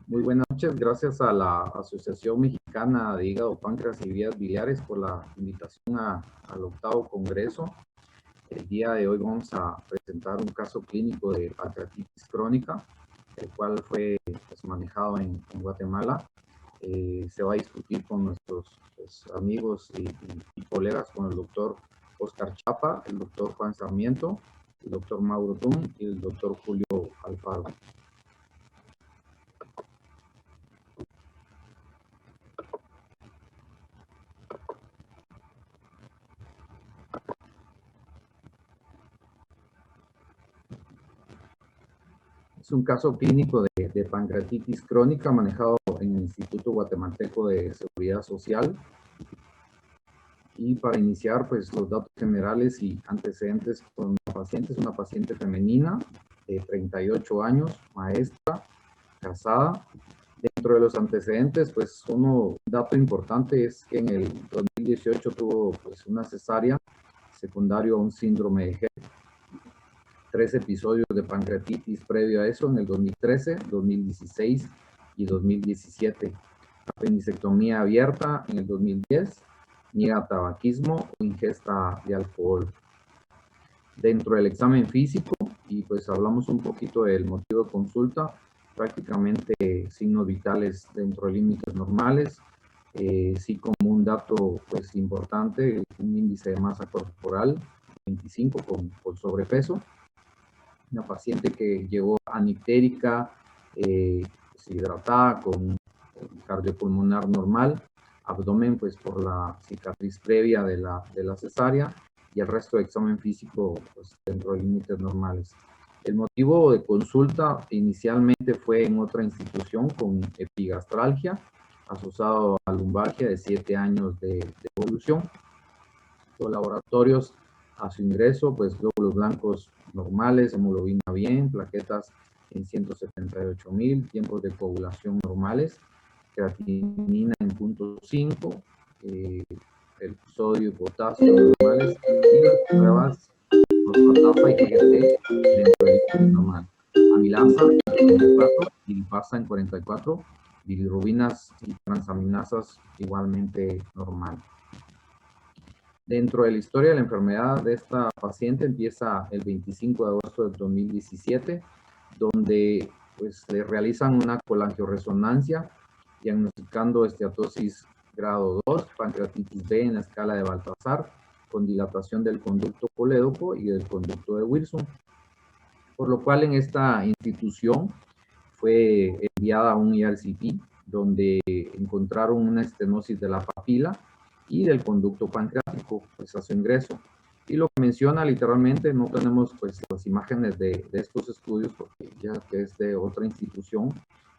Muy buenas noches. Gracias a la Asociación Mexicana de Hígado, Páncreas y Vías Biliares por la invitación al octavo congreso. El día de hoy vamos a presentar un caso clínico de pancreatitis crónica, el cual fue manejado en Guatemala. Se va a discutir con nuestros amigos y colegas, con el doctor Oscar Chapa, el doctor Juan Sarmiento, el doctor Mauro Tum y el doctor Julio Alfaro. Es un caso clínico de pancreatitis crónica manejado en el Instituto Guatemalteco de Seguridad Social. Y para iniciar, pues los datos generales y antecedentes con la paciente. Es una paciente femenina de 38 años, maestra, casada. Dentro de los antecedentes, pues un dato importante es que en el 2018 tuvo pues una cesárea secundario a un síndrome de Hep. 3 episodios de pancreatitis previo a eso en el 2013, 2016 y 2017. Apendicectomía abierta en el 2010, niega tabaquismo o ingesta de alcohol. Dentro del examen físico, y pues hablamos un poquito del motivo de consulta, prácticamente signos vitales dentro de límites normales, sí como un dato pues importante, un índice de masa corporal 25 con sobrepeso. Una paciente que llegó anictérica, deshidratada, con cardiopulmonar normal, abdomen pues por la cicatriz previa de la cesárea y el resto de examen físico pues dentro de límites normales. El motivo de consulta inicialmente fue en otra institución con epigastralgia asociado a lumbalgia de 7 años de evolución. Los laboratorios a su ingreso, pues glóbulos blancos normales, hemoglobina bien, plaquetas en 178,000, tiempos de coagulación normales, creatinina en 0.5, el sodio y potasio normales, y las pruebas fosfatasa y GGT dentro del normal. Amilasa en 44, lipasa en 44, bilirrubinas y transaminasas igualmente normal. Dentro de la historia de la enfermedad de esta paciente empieza el 25 de agosto del 2017, donde pues le realizan una colangioresonancia diagnosticando esteatosis grado 2, pancreatitis B en la escala de Baltasar, con dilatación del conducto colédoco y del conducto de Wilson. Por lo cual en esta institución fue enviada a un ERCP, donde encontraron una estenosis de la papila y del conducto pancreático pues a su ingreso. Y lo que menciona literalmente, no tenemos pues las imágenes de estos estudios porque ya que es de otra institución,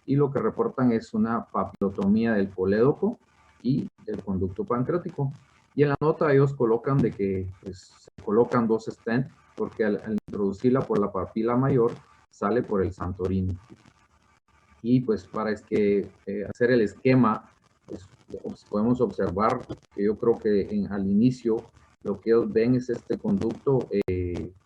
y lo que reportan es una papilotomía del colédoco y del conducto pancreático. Y en la nota ellos colocan de que pues, se colocan 2 stents porque al introducirla por la papila mayor sale por el Santorini. Y pues para hacer el esquema, pues podemos observar que yo creo que al inicio lo que ellos ven es este conducto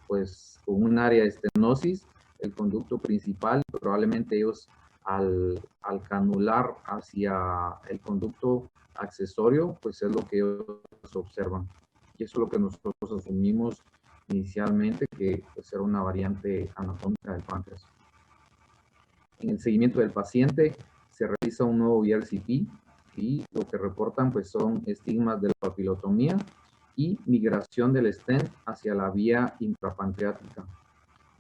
pues con un área de estenosis, el conducto principal. Probablemente ellos al canular hacia el conducto accesorio, pues es lo que ellos observan. Y eso es lo que nosotros asumimos inicialmente, que pues era una variante anatómica del páncreas. En el seguimiento del paciente se realiza un nuevo ERCP y lo que reportan pues son estigmas de la papilotomía y migración del stent hacia la vía intrapancreática.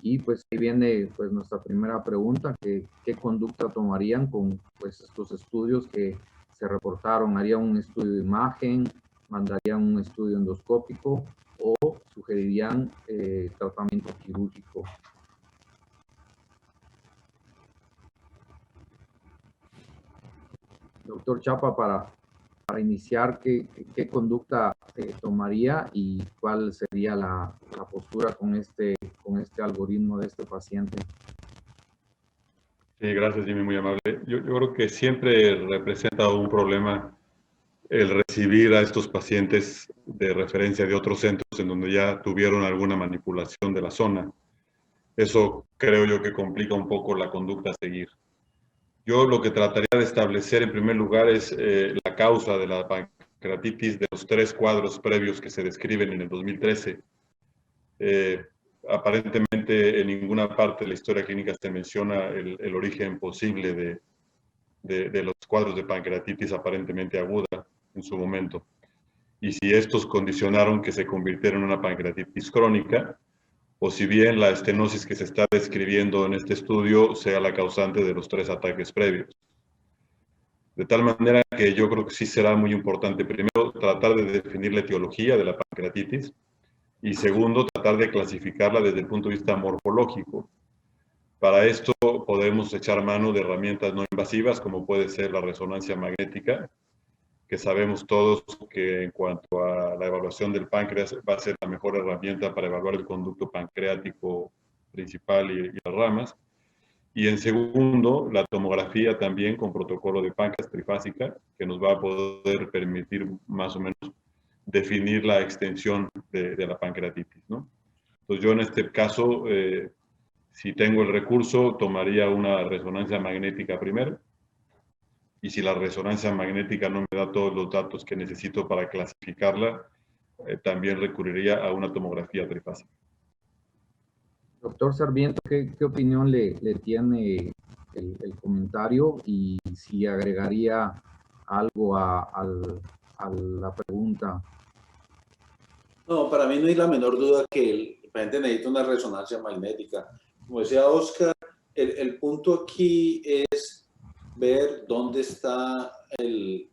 Y pues ahí viene pues nuestra primera pregunta, que ¿qué conducta tomarían con pues estos estudios que se reportaron? ¿Harían un estudio de imagen? ¿Mandarían un estudio endoscópico? ¿O sugerirían tratamiento quirúrgico? Doctor Chapa, para iniciar, ¿qué conducta tomaría y cuál sería la postura con este algoritmo de este paciente? Sí, gracias, Jimmy, muy amable. Yo creo que siempre representa un problema el recibir a estos pacientes de referencia de otros centros en donde ya tuvieron alguna manipulación de la zona. Eso creo yo que complica un poco la conducta a seguir. Yo lo que trataría de establecer en primer lugar es la causa de la pancreatitis de los 3 cuadros previos que se describen en el 2013. Aparentemente en ninguna parte de la historia clínica se menciona el origen posible de los cuadros de pancreatitis aparentemente aguda en su momento. Y si estos condicionaron que se convirtiera en una pancreatitis crónica, o si bien la estenosis que se está describiendo en este estudio sea la causante de los 3 ataques previos. De tal manera que yo creo que sí será muy importante, primero, tratar de definir la etiología de la pancreatitis y segundo, tratar de clasificarla desde el punto de vista morfológico. Para esto podemos echar mano de herramientas no invasivas como puede ser la resonancia magnética, que sabemos todos que en cuanto a la evaluación del páncreas va a ser la mejor herramienta para evaluar el conducto pancreático principal y las ramas. Y en segundo, la tomografía también con protocolo de páncreas trifásica, que nos va a poder permitir más o menos definir la extensión de la pancreatitis, ¿no? Entonces yo en este caso, si tengo el recurso, tomaría una resonancia magnética primero, y si la resonancia magnética no me da todos los datos que necesito para clasificarla, también recurriría a una tomografía trifásica. Doctor Sarmiento, ¿qué opinión le tiene el comentario y si agregaría algo a la pregunta? No, para mí no hay la menor duda que el paciente necesita una resonancia magnética. Como decía Oscar, el punto aquí es ver dónde está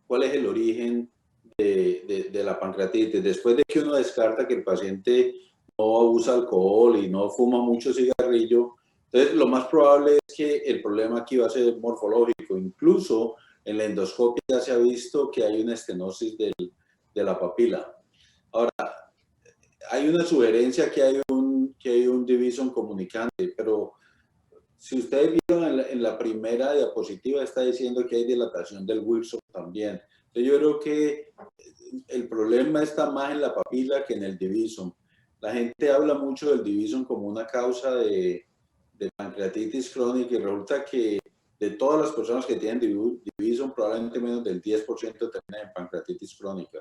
cuál es el origen de la pancreatitis. Después de que uno descarta que el paciente no usa alcohol y no fuma mucho cigarrillo, entonces lo más probable es que el problema aquí va a ser morfológico. Incluso en la endoscopia ya se ha visto que hay una estenosis de la papila. Ahora, hay una sugerencia que hay un divisum comunicante, pero si ustedes vieron en la primera diapositiva, está diciendo que hay dilatación del Wilson también. Entonces yo creo que el problema está más en la papila que en el divisum. La gente habla mucho del divisum como una causa de pancreatitis crónica y resulta que de todas las personas que tienen divisum, probablemente menos del 10% terminan en pancreatitis crónica.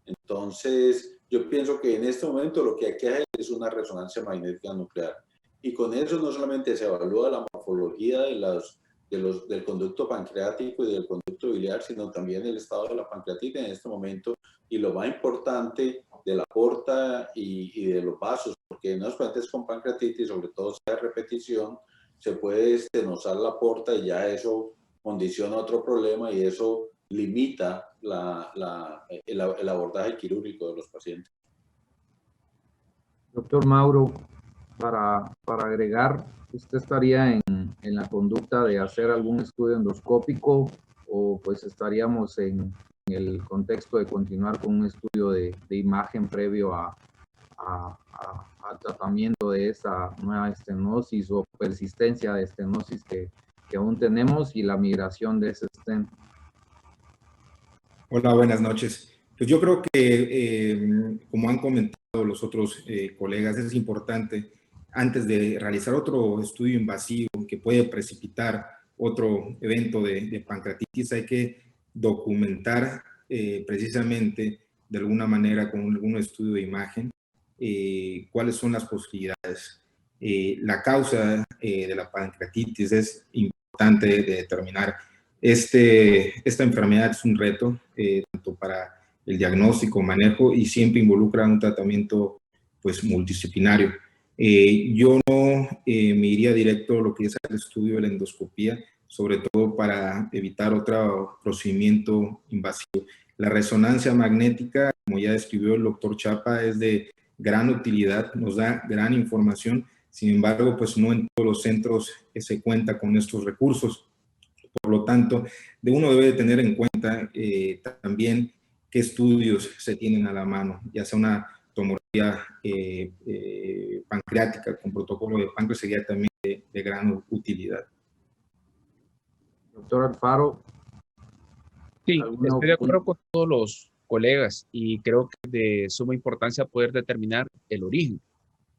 Entonces, yo pienso que en este momento lo que hay que hacer es una resonancia magnética nuclear. Y con eso no solamente se evalúa la morfología del conducto pancreático y del conducto biliar, sino también el estado de la pancreatitis en este momento y lo más importante de la porta y de los vasos, porque en los pacientes con pancreatitis, sobre todo si hay repetición, se puede estenosar la porta y ya eso condiciona otro problema y eso limita el abordaje quirúrgico de los pacientes. Doctor Mauro, para agregar, ¿usted estaría en la conducta de hacer algún estudio endoscópico o pues estaríamos en el contexto de continuar con un estudio de imagen previo al tratamiento de esa nueva estenosis o persistencia de estenosis que aún tenemos y la migración de ese stent? Hola, buenas noches. Pues yo creo que, como han comentado los otros colegas, es importante, antes de realizar otro estudio invasivo que puede precipitar otro evento de pancreatitis, hay que documentar precisamente, de alguna manera, con algún estudio de imagen, cuáles son las posibilidades. La causa de la pancreatitis es importante de determinar. Esta enfermedad es un reto, tanto para el diagnóstico, manejo, y siempre involucra un tratamiento pues, multidisciplinario. Yo no me iría directo a lo que es el estudio de la endoscopía, sobre todo para evitar otro procedimiento invasivo. La resonancia magnética, como ya describió el doctor Chapa, es de gran utilidad, nos da gran información, sin embargo, pues no en todos los centros se cuenta con estos recursos. Por lo tanto, uno debe de tener en cuenta también qué estudios se tienen a la mano, ya sea una tomografía pancreática con protocolo de páncreas sería también de gran utilidad. Doctor Alfaro. Sí, estoy de acuerdo con todos los colegas y creo que es de suma importancia poder determinar el origen.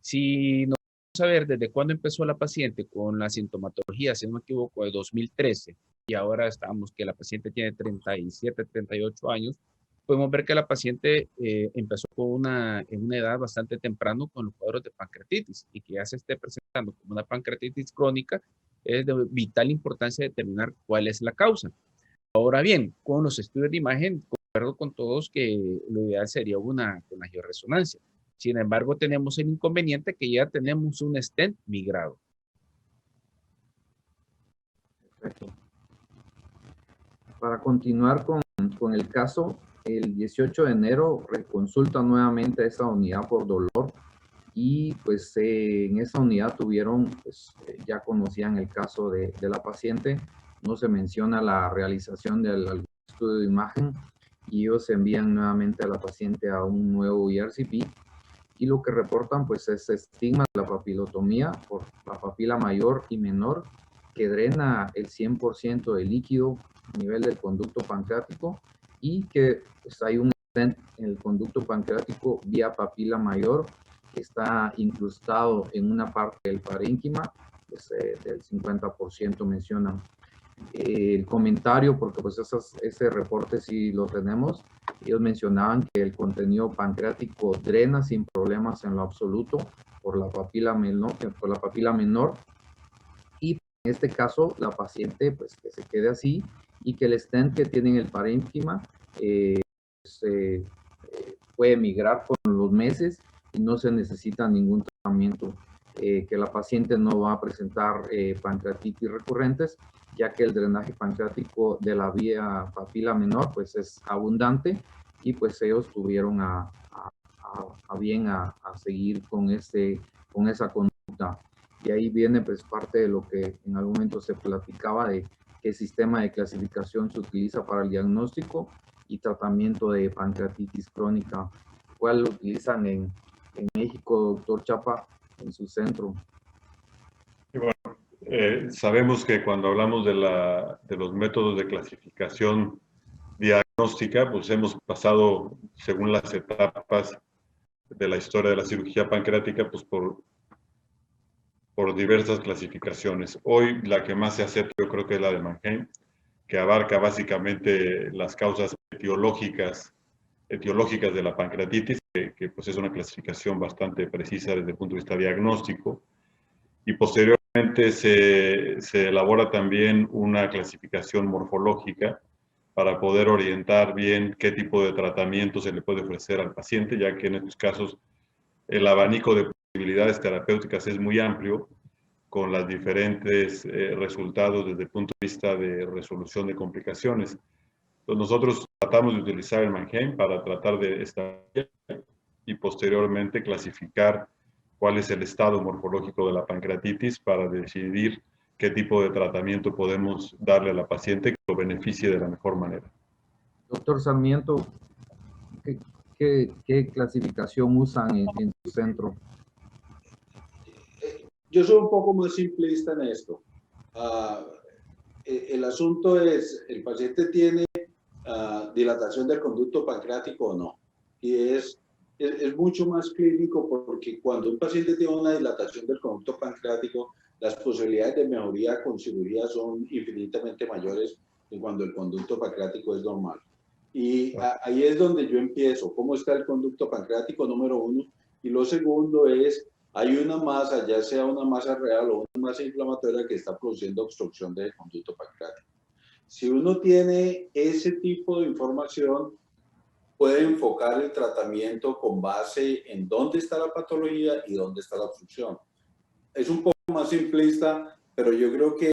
Si nos a ver desde cuándo empezó la paciente con la sintomatología, si no me equivoco, de 2013, y ahora estamos que la paciente tiene 37, 38 años, podemos ver que la paciente empezó en una edad bastante temprano con los cuadros de pancreatitis y que ya se esté presentando como una pancreatitis crónica, es de vital importancia determinar cuál es la causa. Ahora bien, con los estudios de imagen, concuerdo con todos que lo ideal sería una angioresonancia. Sin embargo, tenemos el inconveniente que ya tenemos un stent migrado. Perfecto. Para continuar con el caso, el 18 de enero reconsulta nuevamente a esa unidad por dolor y pues en esa unidad tuvieron, pues ya conocían el caso de la paciente, no se menciona la realización del estudio de imagen y ellos envían nuevamente a la paciente a un nuevo ERCP y lo que reportan pues es estigma de la papilotomía por la papila mayor y menor que drena el 100% de líquido a nivel del conducto pancreático y que pues, hay un stent en el conducto pancreático vía papila mayor que está incrustado en una parte del parénquima, pues, del 50% mencionan. El comentario, porque pues ese reporte sí lo tenemos, ellos mencionaban que el contenido pancreático drena sin problemas en lo absoluto por la papila menor, y en este caso la paciente pues que se quede así y que el stent que tiene en el parénquima puede migrar con los meses y no se necesita ningún tratamiento, que la paciente no va a presentar pancreatitis recurrentes, ya que el drenaje pancreático de la vía papila menor pues es abundante y pues ellos tuvieron a bien a seguir con esa conducta. Y ahí viene pues parte de lo que en algún momento se platicaba de qué sistema de clasificación se utiliza para el diagnóstico y tratamiento de pancreatitis crónica. ¿Cuál lo utilizan en México, doctor Chapa, en su centro? Y bueno, sabemos que cuando hablamos de los métodos de clasificación diagnóstica, pues hemos pasado, según las etapas de la historia de la cirugía pancreática, pues por diversas clasificaciones. Hoy la que más se acepta yo creo que es la de Mannheim, que abarca básicamente las causas etiológicas de la pancreatitis, que pues es una clasificación bastante precisa desde el punto de vista diagnóstico. Y posteriormente se elabora también una clasificación morfológica para poder orientar bien qué tipo de tratamiento se le puede ofrecer al paciente, ya que en estos casos el abanico de posibilidades terapéuticas es muy amplio, con los diferentes resultados desde el punto de vista de resolución de complicaciones. Entonces nosotros tratamos de utilizar el Mannheim para tratar de establecer y posteriormente clasificar cuál es el estado morfológico de la pancreatitis para decidir qué tipo de tratamiento podemos darle a la paciente que lo beneficie de la mejor manera. Doctor Sarmiento, ¿qué clasificación usan en su centro? Yo soy un poco más simplista en esto. El asunto es, ¿el paciente tiene dilatación del conducto pancreático o no? Y es mucho más clínico porque cuando un paciente tiene una dilatación del conducto pancreático, las posibilidades de mejoría con cirugía son infinitamente mayores que cuando el conducto pancreático es normal. Y ahí es donde yo empiezo. ¿Cómo está el conducto pancreático? Número uno. Y lo segundo es, hay una masa, ya sea una masa real o una masa inflamatoria que está produciendo obstrucción del conducto pancreático. Si uno tiene ese tipo de información, puede enfocar el tratamiento con base en dónde está la patología y dónde está la obstrucción. Es un poco más simplista, pero yo creo que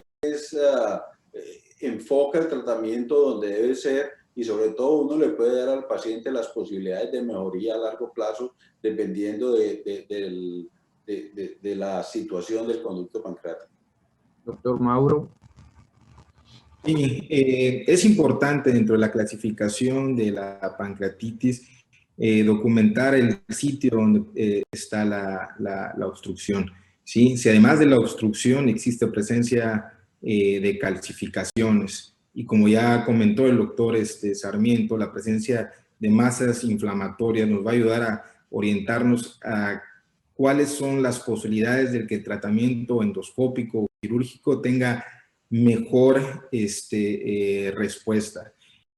enfoca el tratamiento donde debe ser y sobre todo uno le puede dar al paciente las posibilidades de mejoría a largo plazo dependiendo de la situación del conducto pancreático. Doctor Mauro. Sí, es importante dentro de la clasificación de la pancreatitis documentar el sitio donde está la obstrucción. ¿Sí? Si además de la obstrucción existe presencia de calcificaciones y como ya comentó el doctor Sarmiento, la presencia de masas inflamatorias nos va a ayudar a orientarnos a cuáles son las posibilidades de que el tratamiento endoscópico o quirúrgico tenga mejor respuesta.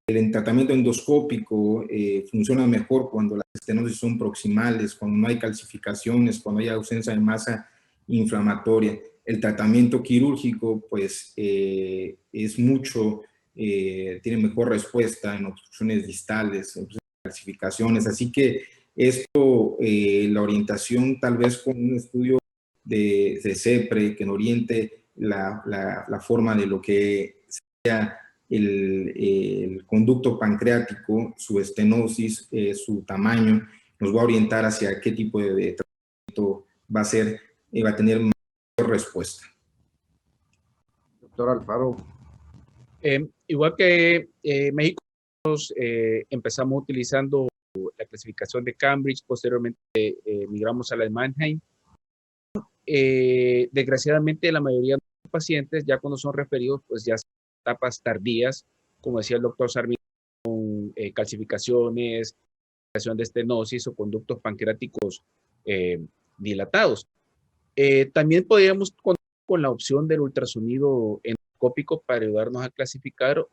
El tratamiento endoscópico funciona mejor cuando las estenosis son proximales, cuando no hay calcificaciones, cuando hay ausencia de masa inflamatoria. El tratamiento quirúrgico, pues, es mucho, tiene mejor respuesta en obstrucciones distales, en calcificaciones. Así que esto, la orientación tal vez con un estudio de CEPRE que nos oriente la forma de lo que sea el conducto pancreático, su estenosis, su tamaño, nos va a orientar hacia qué tipo de tratamiento va a ser, va a tener mayor respuesta. Doctor Alfaro. Igual que México, empezamos utilizando la clasificación de Cambridge, posteriormente migramos a la de Mannheim. Desgraciadamente, la mayoría de los pacientes, ya cuando son referidos, pues ya son etapas tardías, como decía el doctor Sarmiento, con calcificaciones, de estenosis o conductos pancreáticos dilatados. También podríamos contar con la opción del ultrasonido endoscópico para ayudarnos a clasificar o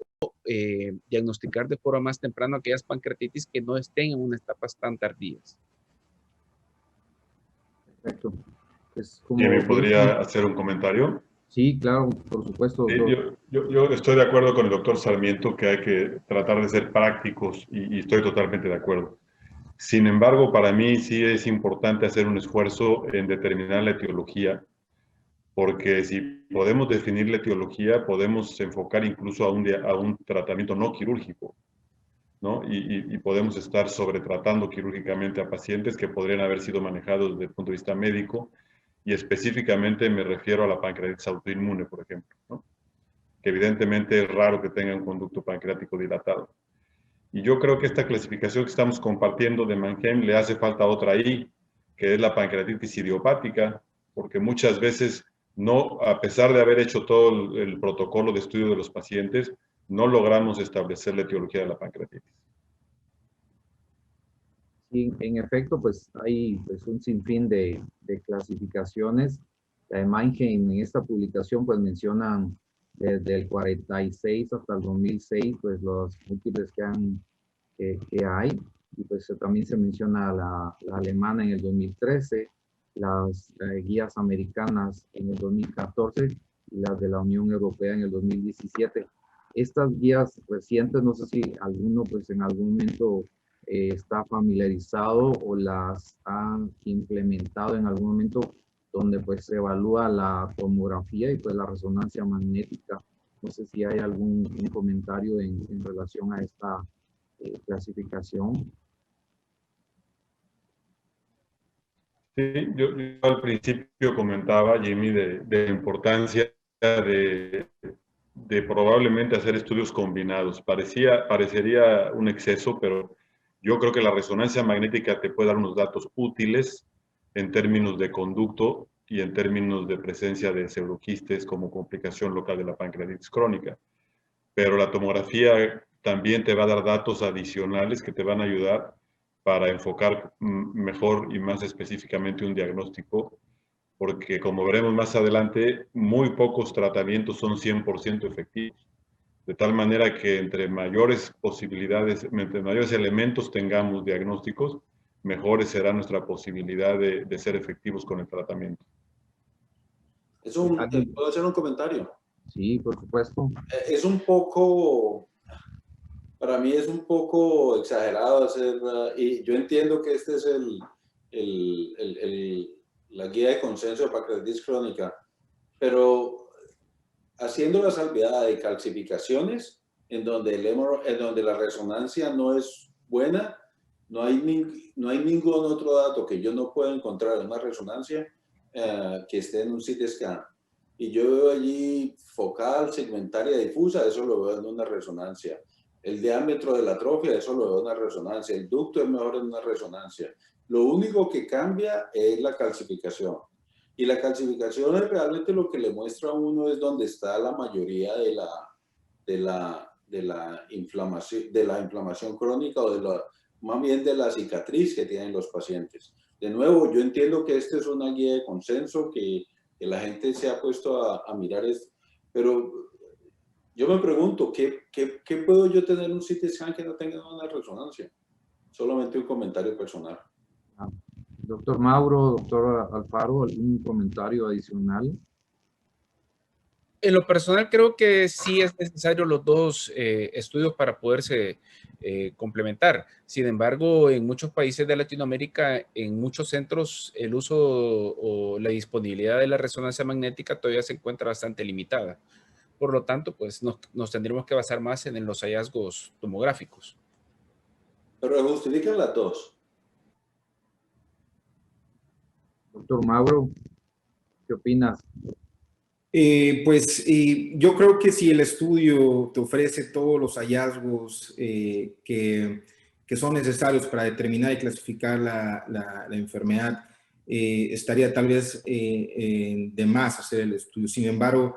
diagnosticar de forma más temprana aquellas pancreatitis que no estén en unas etapas tan tardías. Perfecto. Pues, como ¿Me podría hacer un comentario? Sí, claro, por supuesto. Sí, yo estoy de acuerdo con el doctor Sarmiento que hay que tratar de ser prácticos y estoy totalmente de acuerdo. Sin embargo, para mí sí es importante hacer un esfuerzo en determinar la etiología, porque si podemos definir la etiología, podemos enfocar incluso a un tratamiento no quirúrgico, ¿no? Y podemos estar sobretratando quirúrgicamente a pacientes que podrían haber sido manejados desde el punto de vista médico, y específicamente me refiero a la pancreatitis autoinmune, por ejemplo, ¿no? Que evidentemente es raro que tenga un conducto pancreático dilatado. Y yo creo que esta clasificación que estamos compartiendo de Mannheim le hace falta otra ahí, que es la pancreatitis idiopática, porque muchas veces no, a pesar de haber hecho todo el protocolo de estudio de los pacientes, no logramos establecer la etiología de la pancreatitis. Sí, en efecto, pues hay pues, un sinfín de clasificaciones. La de Mannheim en esta publicación pues mencionan desde el 46 hasta el 2006 pues los múltiples que hay. Y pues también se menciona la alemana en el 2013, las guías americanas en el 2014 y las de la Unión Europea en el 2017. Estas guías recientes, no sé si alguno pues en algún momento está familiarizado o las han implementado en algún momento donde pues se evalúa la tomografía y pues la resonancia magnética. No sé si hay algún comentario en relación a esta clasificación. Sí, yo al principio comentaba, Jimmy, de la importancia de probablemente hacer estudios combinados. Parecería un exceso, pero yo creo que la resonancia magnética te puede dar unos datos útiles en términos de conducto y en términos de presencia de pseudoquistes como complicación local de la pancreatitis crónica. Pero la tomografía también te va a dar datos adicionales que te van a ayudar para enfocar mejor y más específicamente un diagnóstico, porque como veremos más adelante, muy pocos tratamientos son 100% efectivos. De tal manera que entre mayores posibilidades, entre mayores elementos tengamos diagnósticos, mejores será nuestra posibilidad de ser efectivos con el tratamiento. ¿Puedo hacer un comentario? Sí, por supuesto. Es un poco, para mí es un poco exagerado hacer, y yo entiendo que este es la guía de consenso de pancreatitis crónica, pero haciendo la salvedad de calcificaciones en donde la resonancia no es buena, no hay ningún otro dato que yo no pueda encontrar en una resonancia que esté en un CT scan. Y yo veo allí focal, segmentaria, difusa, eso lo veo en una resonancia. El diámetro de la atrofia, eso lo veo en una resonancia. El ducto es mejor en una resonancia. Lo único que cambia es la calcificación. Y la calcificación es realmente lo que le muestra a uno es donde está la mayoría de la inflamación crónica o más bien de la cicatriz que tienen los pacientes. de nuevo, yo entiendo que esta es una guía de consenso, que la gente se ha puesto a mirar esto, pero yo me pregunto, ¿qué puedo yo tener en un CT scan que no tenga una resonancia? Solamente un comentario personal. Doctor Mauro, doctor Alfaro, ¿algún comentario adicional? En lo personal creo que sí es necesario los dos estudios para poderse complementar. Sin embargo, en muchos países de Latinoamérica, en muchos centros, el uso o la disponibilidad de la resonancia magnética todavía se encuentra bastante limitada. Por lo tanto, pues nos tendremos que basar más en los hallazgos tomográficos. Pero justifican las dos. Doctor Mauro, ¿qué opinas? Yo creo que si el estudio te ofrece todos los hallazgos que son necesarios para determinar y clasificar la enfermedad, estaría tal vez de más hacer el estudio. Sin embargo,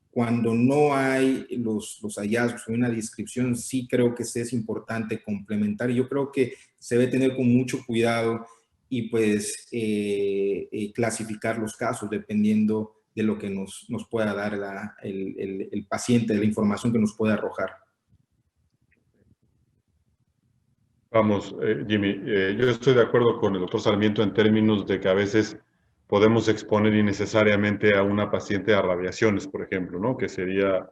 cuando no hay los hallazgos o una descripción, sí creo que es importante complementar. Yo creo que se debe tener con mucho cuidado y pues clasificar los casos dependiendo de lo que nos pueda dar el paciente, de la información que nos pueda arrojar. Vamos, Jimmy, yo estoy de acuerdo con el doctor Sarmiento en términos de que a veces podemos exponer innecesariamente a una paciente a radiaciones, por ejemplo, ¿no? Que sería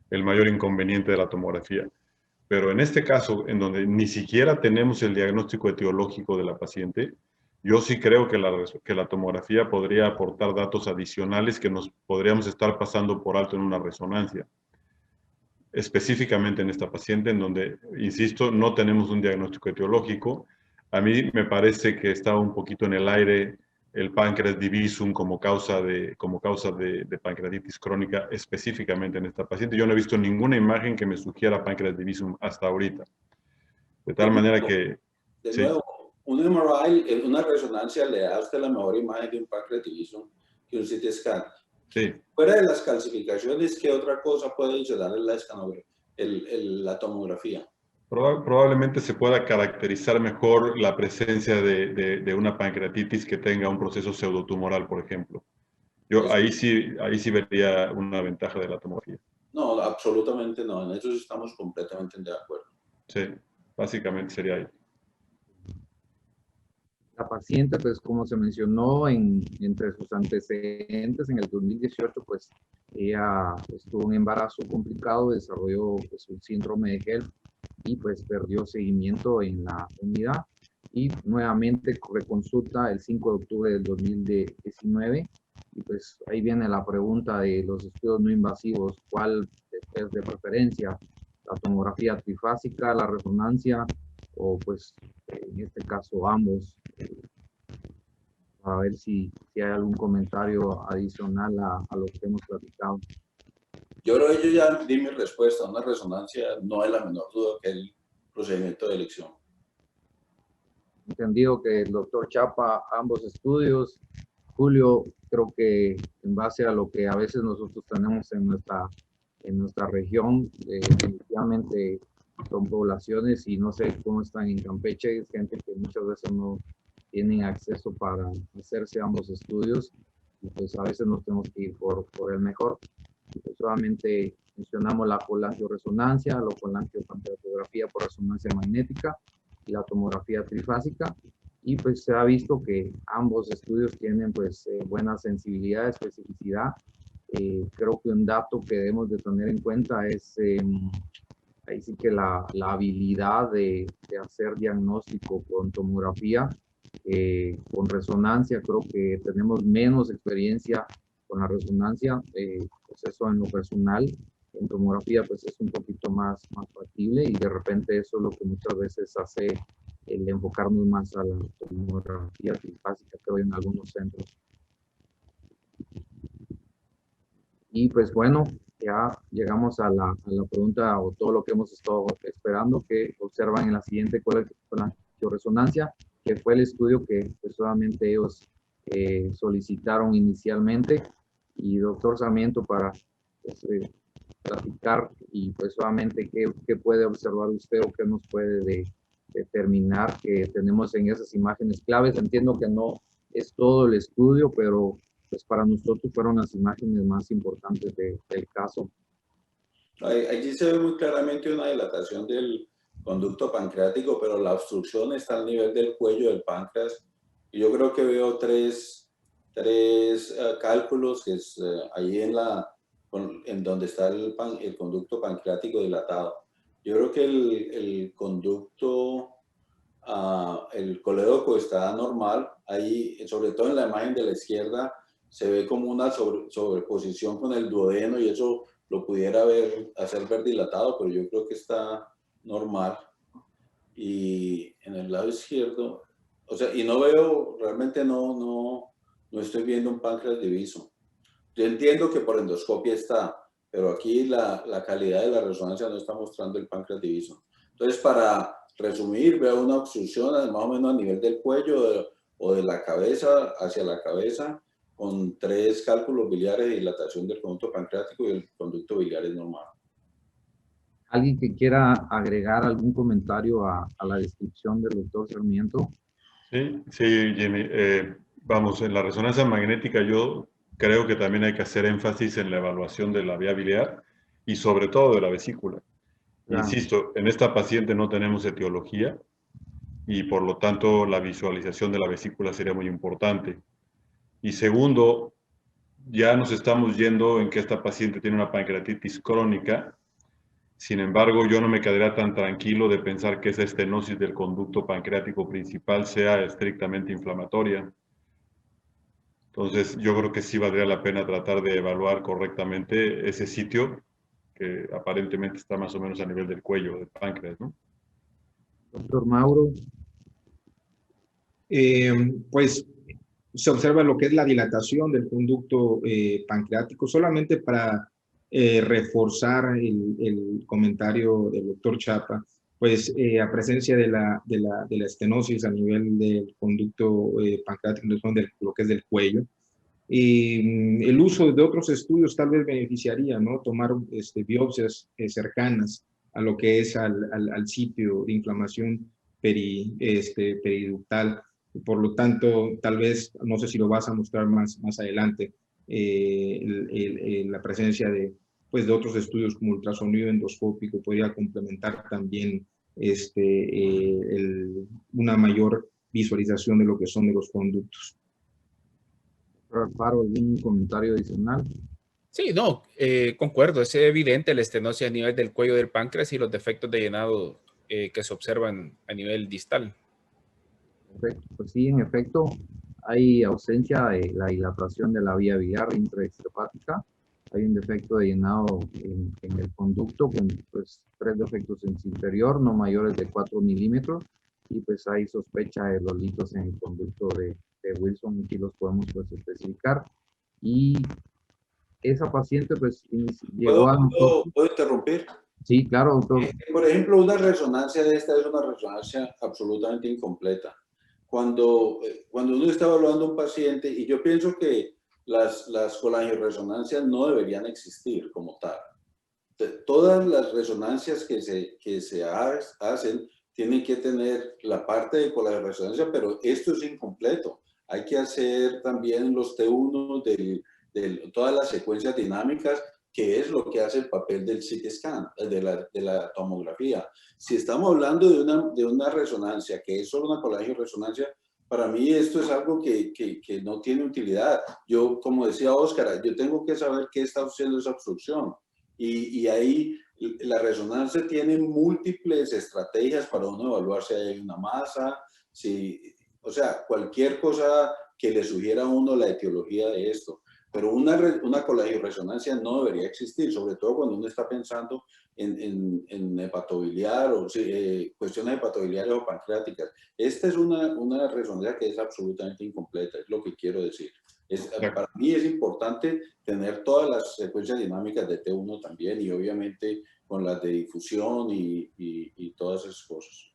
el mayor inconveniente de la tomografía. Pero en este caso, en donde ni siquiera tenemos el diagnóstico etiológico de la paciente, yo sí creo que la tomografía podría aportar datos adicionales que nos podríamos estar pasando por alto en una resonancia. Específicamente en esta paciente, en donde, insisto, no tenemos un diagnóstico etiológico. A mí me parece que está un poquito en el aire el páncreas divisum como causa de pancreatitis crónica, específicamente en esta paciente. Yo no he visto ninguna imagen que me sugiera páncreas divisum hasta ahorita. De tal manera que... De sí. nuevo, un MRI, una resonancia le da a usted la mejor imagen de un páncreas divisum que un CT scan. Sí. Fuera de las calcificaciones, ¿qué otra cosa puede adicionar la tomografía? Probablemente se pueda caracterizar mejor la presencia de una pancreatitis que tenga un proceso pseudotumoral, por ejemplo. Yo ahí sí vería una ventaja de la tomografía. No, absolutamente no. En eso estamos completamente de acuerdo. Sí, básicamente sería ahí. La paciente, pues como se mencionó entre sus antecedentes, en el 2018, pues ella tuvo un embarazo complicado, desarrolló pues, un síndrome de HELLP y pues perdió seguimiento en la unidad y nuevamente reconsulta el 5 de octubre del 2019 y pues ahí viene la pregunta de los estudios no invasivos, ¿cuál es de preferencia? ¿La tomografía trifásica, la resonancia o pues en este caso ambos? A ver si hay algún comentario adicional a lo que hemos platicado. Yo creo que yo ya di mi respuesta. Una resonancia no hay la menor duda que el procedimiento de elección. Entendido que el doctor Chapa, ambos estudios. Julio, creo que en base a lo que a veces nosotros tenemos en nuestra región, definitivamente son poblaciones y no sé cómo están en Campeche, es gente que muchas veces no tienen acceso para hacerse ambos estudios y pues a veces nos tenemos que ir por el mejor. Pues solamente mencionamos la colangioresonancia, la colangiopancreatografía por resonancia magnética y la tomografía trifásica y pues se ha visto que ambos estudios tienen pues buena sensibilidad, especificidad. Creo que un dato que debemos de tener en cuenta es ahí sí que la habilidad de hacer diagnóstico con tomografía, con resonancia. Creo que tenemos menos experiencia con la resonancia, pues eso en lo personal. En tomografía pues es un poquito más factible y de repente eso es lo que muchas veces hace el enfocarnos más a la tomografía trifásica que hoy en algunos centros. Y pues bueno, ya llegamos a la pregunta o todo lo que hemos estado esperando, que observan en la siguiente colangioresonancia, que fue el estudio que pues solamente ellos solicitaron inicialmente. Y doctor Sarmiento, para pues, platicar y pues solamente qué puede observar usted o qué nos puede determinar que tenemos en esas imágenes claves. Entiendo que no es todo el estudio, pero pues para nosotros fueron las imágenes más importantes del caso. Allí se ve muy claramente una dilatación del conducto pancreático, pero la obstrucción está al nivel del cuello del páncreas. Y yo creo que veo tres cálculos que es ahí en donde está el conducto pancreático dilatado. Yo creo que el conducto, el colédoco está normal. Ahí, sobre todo en la imagen de la izquierda, se ve como una sobreposición con el duodeno y eso lo pudiera hacer ver dilatado, pero yo creo que está normal. Y en el lado izquierdo, o sea, y no veo, realmente no estoy viendo un páncreas diviso. Yo entiendo que por endoscopia está, pero aquí la calidad de la resonancia no está mostrando el páncreas diviso. Entonces, para resumir, veo una obstrucción más o menos a nivel del cuello o de la cabeza hacia la cabeza, con 3 cálculos biliares de dilatación del conducto pancreático y el conducto biliar es normal. ¿Alguien que quiera agregar algún comentario a la descripción del doctor Sarmiento? Sí, Jimmy. Vamos, en la resonancia magnética yo creo que también hay que hacer énfasis en la evaluación de la vía biliar y sobre todo de la vesícula. Claro. Insisto, en esta paciente no tenemos etiología y por lo tanto la visualización de la vesícula sería muy importante. Y segundo, ya nos estamos yendo en que esta paciente tiene una pancreatitis crónica. Sin embargo, yo no me quedaría tan tranquilo de pensar que esa estenosis del conducto pancreático principal sea estrictamente inflamatoria. Entonces, yo creo que sí valdría la pena tratar de evaluar correctamente ese sitio, que aparentemente está más o menos a nivel del cuello del páncreas, ¿no? Doctor Mauro. Pues se observa lo que es la dilatación del conducto pancreático, solamente para reforzar el comentario del doctor Chapa, pues a presencia de la estenosis a nivel del conducto pancreático, lo que es del cuello. Y el uso de otros estudios tal vez beneficiaría, ¿no? Tomar biopsias cercanas a lo que es al sitio de inflamación periductal. Por lo tanto, tal vez, no sé si lo vas a mostrar más adelante, la presencia de otros estudios como ultrasonido endoscópico podría complementar también una mayor visualización de lo que son de los conductos. Alfaro, ¿algún comentario adicional? Sí, no, concuerdo. Es evidente la estenosis a nivel del cuello del páncreas y los defectos de llenado que se observan a nivel distal. Perfecto. Pues sí, en efecto, hay ausencia de la dilatación de la vía biliar intraextrahepática. Hay un defecto de llenado en el conducto con pues 3 defectos en su interior, no mayores de 4 milímetros. Y pues hay sospecha de lolitos en el conducto de Wilson. Aquí los podemos pues especificar. Y esa paciente pues llegó a nosotros. ¿Puedo interrumpir? Sí, claro, doctor. Por ejemplo, una resonancia de esta es una resonancia absolutamente incompleta. Cuando uno está evaluando a un paciente, y yo pienso que las colangioresonancias no deberían existir como tal. Todas las resonancias que se hacen tienen que tener la parte de colangioresonancia, pero esto es incompleto. Hay que hacer también los T1 de todas las secuencias dinámicas, que es lo que hace el papel del CT scan, de la tomografía. Si estamos hablando de una resonancia que es solo una colangioresonancia, para mí esto es algo que no tiene utilidad. Yo, como decía Óscar, yo tengo que saber qué está haciendo esa obstrucción. Y ahí la resonancia tiene múltiples estrategias para uno evaluar si hay una masa, o sea, cualquier cosa que le sugiera a uno la etiología de esto. Pero una colangioresonancia no debería existir, sobre todo cuando uno está pensando en hepatobiliar o cuestiones hepatobiliares o pancreáticas. Esta es una resonancia que es absolutamente incompleta, es lo que quiero decir. Para mí es importante tener todas las secuencias dinámicas de T1 también y obviamente con las de difusión y todas esas cosas.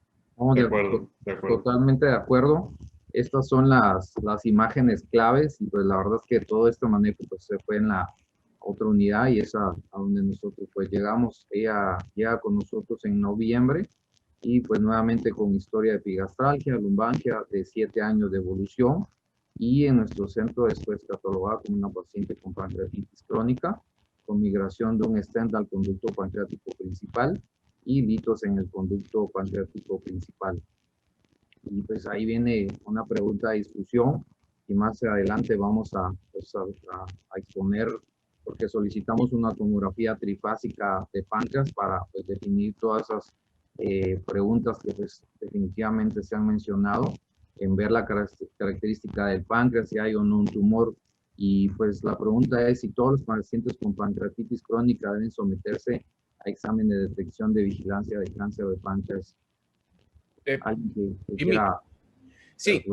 De acuerdo. Totalmente de acuerdo. Estas son las imágenes claves y pues la verdad es que todo este manejo pues se fue en la otra unidad y es a donde nosotros pues llegamos. Ella llega con nosotros en noviembre y pues nuevamente con historia de epigastralgia, lumbalgia de 7 años de evolución, y en nuestro centro después catalogada como una paciente con pancreatitis crónica, con migración de un stent al conducto pancreático principal y litos en el conducto pancreático principal. Y pues ahí viene una pregunta de discusión y más adelante vamos a exponer, porque solicitamos una tomografía trifásica de páncreas para pues, definir todas esas preguntas que pues, definitivamente se han mencionado, en ver la característica del páncreas, si hay o no un tumor. Y pues la pregunta es si todos los pacientes con pancreatitis crónica deben someterse a examen de detección de vigilancia de cáncer de páncreas. Alguien que quiera sí,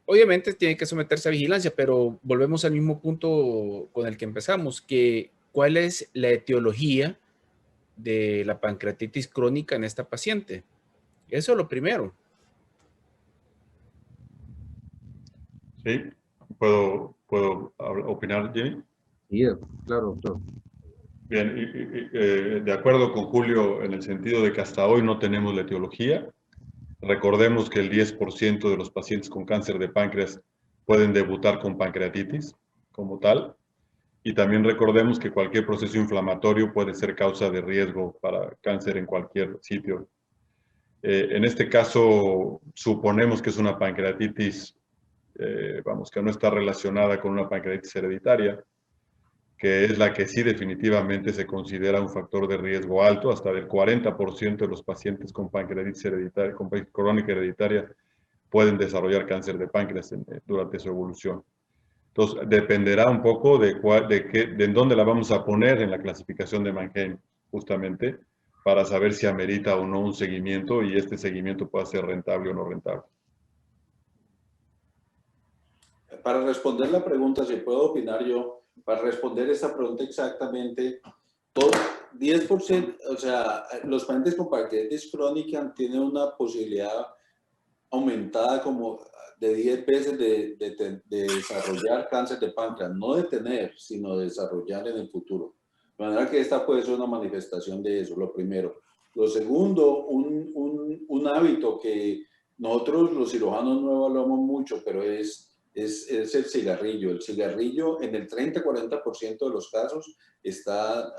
obviamente tiene que someterse a vigilancia, pero volvemos al mismo punto con el que empezamos, que ¿cuál es la etiología de la pancreatitis crónica en esta paciente? Eso es lo primero. Sí, ¿puedo opinar, Jimmy? Sí, claro, doctor. Bien, de acuerdo con Julio, en el sentido de que hasta hoy no tenemos la etiología. Recordemos que el 10% de los pacientes con cáncer de páncreas pueden debutar con pancreatitis como tal. Y también recordemos que cualquier proceso inflamatorio puede ser causa de riesgo para cáncer en cualquier sitio. En este caso, suponemos que es una pancreatitis, que no está relacionada con una pancreatitis hereditaria, que es la que sí definitivamente se considera un factor de riesgo alto. Hasta del 40% de los pacientes con pancreatitis hereditaria, con crónica hereditaria, pueden desarrollar cáncer de páncreas durante su evolución. Entonces, dependerá un poco de en dónde la vamos a poner en la clasificación de Mannheim, justamente, para saber si amerita o no un seguimiento y este seguimiento pueda ser rentable o no rentable. Para responder la pregunta, si puedo opinar yo, para responder esta pregunta exactamente, 10%, o sea, los pacientes con pancreatitis crónica tienen una posibilidad aumentada como de 10 veces de desarrollar cáncer de páncreas, no de tener, sino de desarrollar en el futuro. De manera que esta puede ser una manifestación de eso, lo primero. Lo segundo, un hábito que nosotros los cirujanos no evaluamos mucho, pero es el cigarrillo. El cigarrillo en el 30-40% de los casos está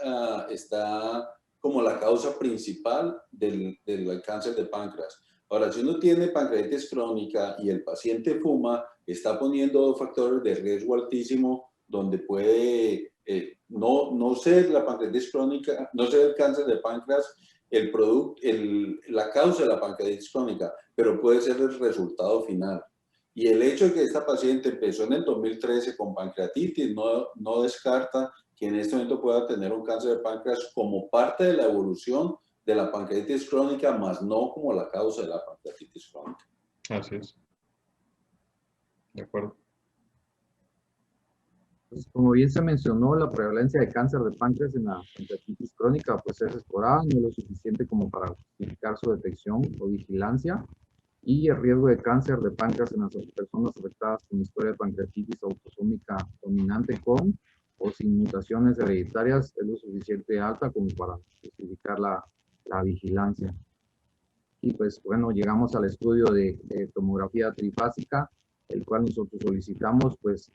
como la causa principal del cáncer de páncreas. Ahora, si uno tiene pancreatitis crónica y el paciente fuma, está poniendo dos factores de riesgo altísimo donde puede no ser la pancreatitis crónica, no ser el cáncer de páncreas la causa de la pancreatitis crónica, pero puede ser el resultado final. Y el hecho de que esta paciente empezó en el 2013 con pancreatitis no descarta que en este momento pueda tener un cáncer de páncreas como parte de la evolución de la pancreatitis crónica, más no como la causa de la pancreatitis crónica. Así es. De acuerdo. Pues, como bien se mencionó, la prevalencia de cáncer de páncreas en la pancreatitis crónica pues es esporada, no es lo suficiente como para justificar su detección o vigilancia, y el riesgo de cáncer de páncreas en las personas afectadas con historia de pancreatitis autosómica dominante con o sin mutaciones hereditarias es lo suficiente alta como para justificar la vigilancia. Y pues bueno, llegamos al estudio de tomografía trifásica, el cual nosotros solicitamos pues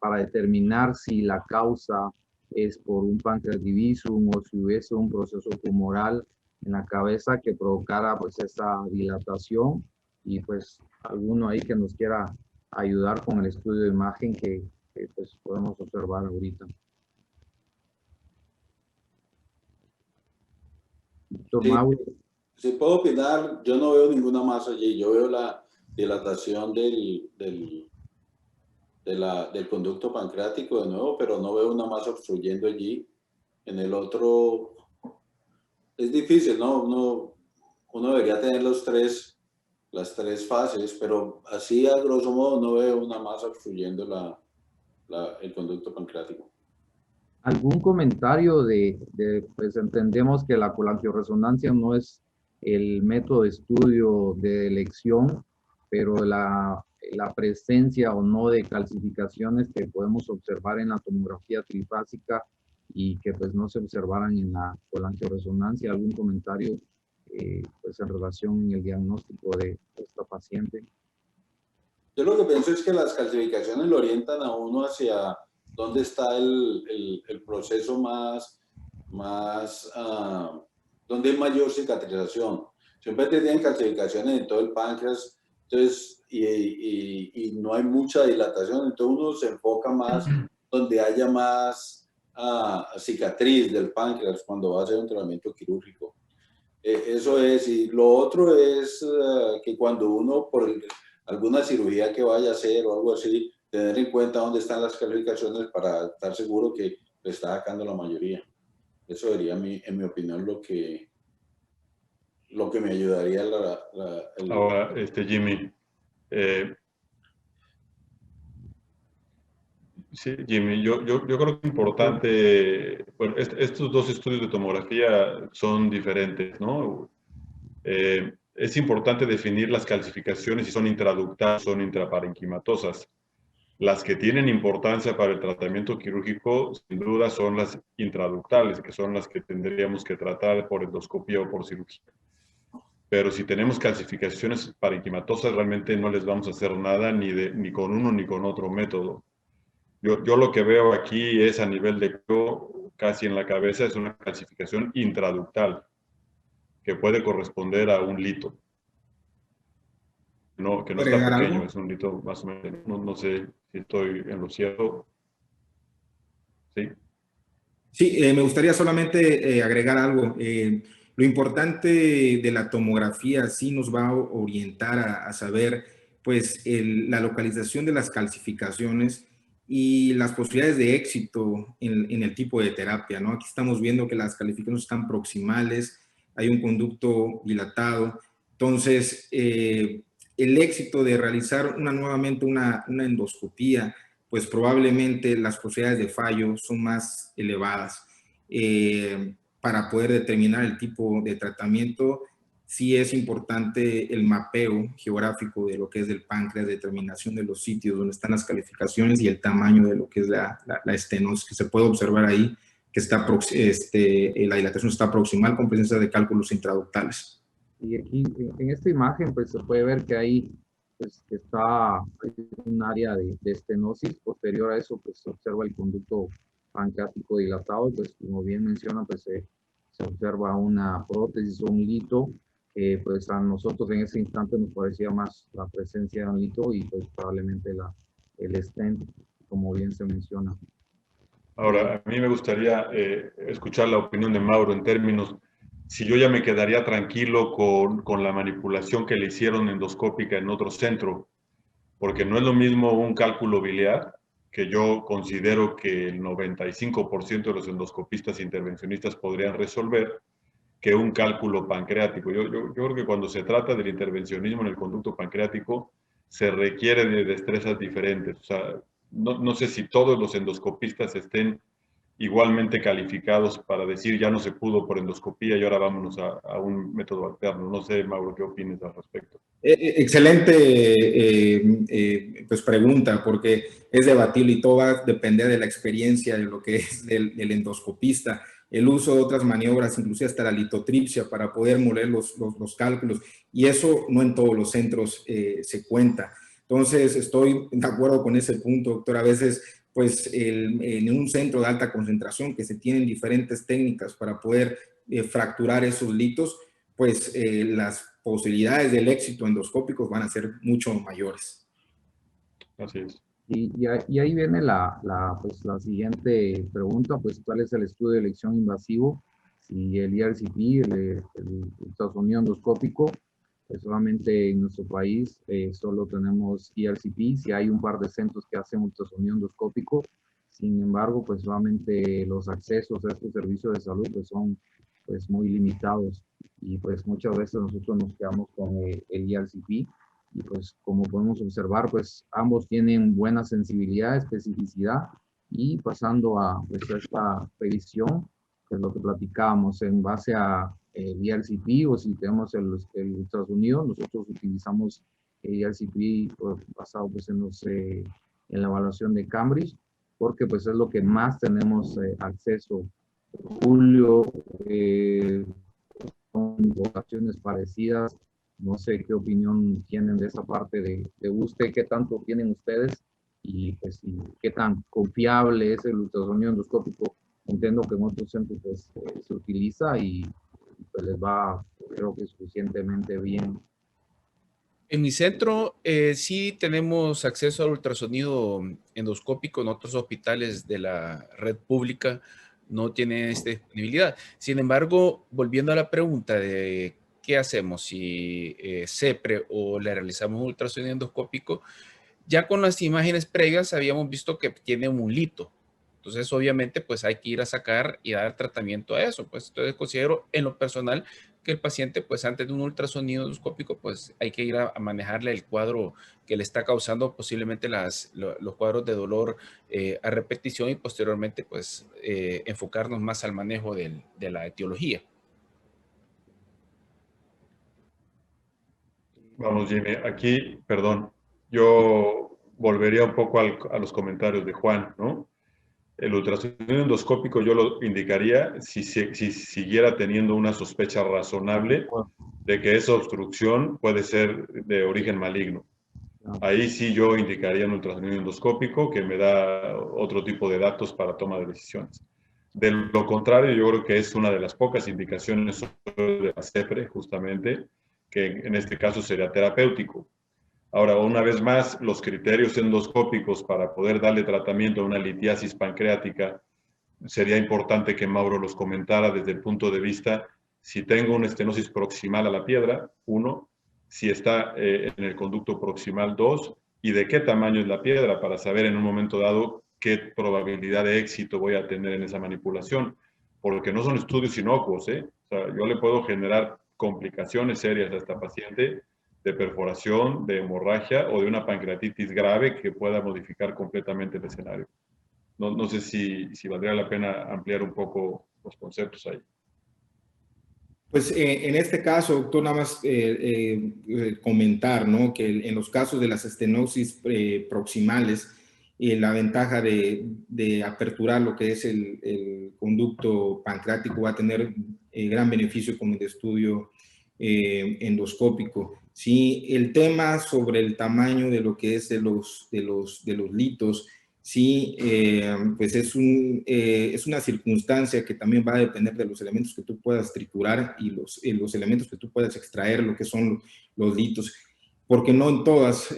para determinar si la causa es por un páncreas divisum o si hubiese un proceso tumoral en la cabeza que provocara pues esa dilatación, y pues alguno ahí que nos quiera ayudar con el estudio de imagen que pues podemos observar ahorita. Doctor Sí, Mauro. si puedo opinar, yo no veo ninguna masa allí, yo veo la dilatación del conducto pancreático de nuevo, pero no veo una masa obstruyendo allí. En el otro es difícil, ¿no? Uno debería tener las tres fases, pero así a grosso modo no veo una masa obstruyendo el conducto pancreático. ¿Algún comentario pues entendemos que la colangioresonancia no es el método de estudio de elección, pero la presencia o no de calcificaciones que podemos observar en la tomografía trifásica y que pues no se observaran en la colangioresonancia. ¿Algún comentario pues en relación en el diagnóstico de esta paciente? Yo lo que pienso es que las calcificaciones lo orientan a uno hacia dónde está el proceso donde hay mayor cicatrización. Siempre tienen calcificaciones en todo el páncreas, entonces, y no hay mucha dilatación, entonces uno se enfoca más donde haya más cicatriz del páncreas cuando va a hacer un tratamiento quirúrgico. Eso es, y lo otro es que cuando uno, alguna cirugía que vaya a hacer o algo así, tener en cuenta dónde están las calificaciones para estar seguro que le está sacando la mayoría. Eso sería, en mi opinión, lo que me ayudaría Ahora, Jimmy, sí, Jimmy, yo creo que es importante, bueno, estos dos estudios de tomografía son diferentes, ¿no? Es importante definir las calcificaciones si son intraductales o son intraparenquimatosas. Las que tienen importancia para el tratamiento quirúrgico, sin duda, son las intraductales, que son las que tendríamos que tratar por endoscopía o por cirugía. Pero si tenemos calcificaciones parenquimatosas, realmente no les vamos a hacer nada ni con uno ni con otro método. Yo lo que veo aquí es a nivel de casi en la cabeza, es una calcificación intraductal que puede corresponder a un lito. No, que no está pequeño, algo? Es un lito más o menos. No sé si estoy en lo cierto. Sí. Sí, me gustaría solamente agregar algo. Lo importante de la tomografía sí nos va a orientar a saber pues, la localización de las calcificaciones y las posibilidades de éxito en el tipo de terapia, ¿no? Aquí estamos viendo que las calcificaciones están proximales, hay un conducto dilatado. Entonces, el éxito de realizar nuevamente una endoscopía, pues probablemente las posibilidades de fallo son más elevadas. Para poder determinar el tipo de tratamiento, sí es importante el mapeo geográfico de lo que es del páncreas, determinación de los sitios donde están las calificaciones y el tamaño de lo que es la estenosis, que se puede observar ahí que la dilatación está proximal con presencia de cálculos intraductales. Y aquí en esta imagen pues se puede ver que ahí pues está un área de estenosis. Posterior a eso pues se observa el conducto pancreático dilatado, pues como bien menciona pues se observa una prótesis o un lito que pues a nosotros en ese instante nos parecía más la presencia de un lito y pues probablemente el stent, como bien se menciona. Ahora, a mí me gustaría escuchar la opinión de Mauro en términos, si yo ya me quedaría tranquilo con la manipulación que le hicieron endoscópica en otro centro, porque no es lo mismo un cálculo biliar, que yo considero que el 95% de los endoscopistas intervencionistas podrían resolver, que un cálculo pancreático. Yo creo que cuando se trata del intervencionismo en el conducto pancreático, se requiere de destrezas diferentes. O sea, no sé si todos los endoscopistas estén igualmente calificados para decir ya no se pudo por endoscopía y ahora vámonos a un método alterno. No sé, Mauro, ¿qué opinas al respecto? Excelente pues pregunta, porque es debatible y todo va a depender de la experiencia de lo que es del endoscopista, el uso de otras maniobras, inclusive hasta la litotripsia para poder moler los cálculos, y eso no en todos los centros se cuenta. Entonces, estoy de acuerdo con ese punto, doctor. A veces, pues, en un centro de alta concentración que se tienen diferentes técnicas para poder fracturar esos litos, pues las posibilidades del éxito endoscópico van a ser mucho mayores. Así es. Y ahí viene pues, la siguiente pregunta, pues, ¿cuál es el estudio de elección invasivo? Si el ERCP, el ultrasonido endoscópico, pues solamente en nuestro país solo tenemos ERCP, si hay un par de centros que hacen ultrasonido endoscópico, sin embargo, pues solamente los accesos a estos servicios de salud pues son pues muy limitados y pues muchas veces nosotros nos quedamos con el ERCP y pues como podemos observar pues ambos tienen buena sensibilidad, especificidad y pasando a pues, esta revisión, que es lo que platicábamos en base a el ERCP o si tenemos el ultrasonido, nosotros utilizamos el ERCP basado pues en la evaluación de Cambridge porque pues es lo que más tenemos acceso. Julio, con votaciones parecidas, no sé qué opinión tienen de esa parte de usted, qué tanto tienen ustedes y pues y qué tan confiable es el ultrasonido endoscópico. Entiendo que en otros centros pues, se utiliza y pues les va, creo que suficientemente bien. En mi centro sí tenemos acceso al ultrasonido endoscópico. En otros hospitales de la red pública no tienen esta disponibilidad. Sin embargo, volviendo a la pregunta de qué hacemos, si CEPRE o le realizamos un ultrasonido endoscópico, ya con las imágenes previas habíamos visto que tiene un lito. Entonces, obviamente, pues hay que ir a sacar y dar tratamiento a eso. Pues entonces considero en lo personal que el paciente, pues antes de un ultrasonido endoscópico, pues hay que ir a manejarle el cuadro que le está causando posiblemente los cuadros de dolor a repetición y posteriormente, pues enfocarnos más al manejo de la etiología. Vamos, Jimmy, aquí, perdón, yo volvería un poco a los comentarios de Juan, ¿no? El ultrasonido endoscópico yo lo indicaría si siguiera teniendo una sospecha razonable de que esa obstrucción puede ser de origen maligno. Ahí sí yo indicaría un ultrasonido endoscópico que me da otro tipo de datos para toma de decisiones. De lo contrario, yo creo que es una de las pocas indicaciones de la CEPRE, justamente, que en este caso sería terapéutico. Ahora, una vez más, los criterios endoscópicos para poder darle tratamiento a una litiasis pancreática, sería importante que Mauro los comentara desde el punto de vista si tengo una estenosis proximal a la piedra, 1, si está en el conducto proximal, 2, y de qué tamaño es la piedra para saber en un momento dado qué probabilidad de éxito voy a tener en esa manipulación, porque no son estudios inocuos, ¿eh? O sea, yo le puedo generar complicaciones serias a esta paciente de perforación, de hemorragia o de una pancreatitis grave que pueda modificar completamente el escenario. No sé si valdría la pena ampliar un poco los conceptos ahí. Pues en este caso, doctor, nada más comentar, ¿no? Que en los casos de las estenosis proximales, la ventaja de aperturar lo que es el conducto pancreático va a tener gran beneficio con el estudio endoscópico. Sí, el tema sobre el tamaño de lo que es de los litos, sí, pues es una circunstancia que también va a depender de los elementos que tú puedas triturar y los elementos que tú puedas extraer, lo que son los litos, porque no en todas,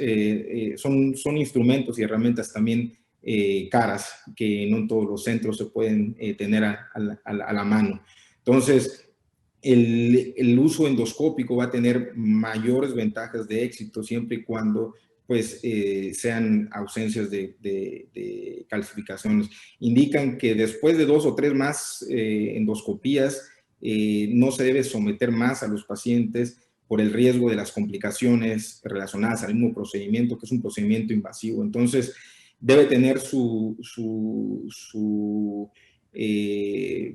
son instrumentos y herramientas también caras, que no en todos los centros se pueden tener a la mano. Entonces, el uso endoscópico va a tener mayores ventajas de éxito siempre y cuando pues sean ausencias de calcificaciones. Indican que después de 2 o 3 más endoscopías no se debe someter más a los pacientes por el riesgo de las complicaciones relacionadas al mismo procedimiento, que es un procedimiento invasivo. Entonces, debe tener su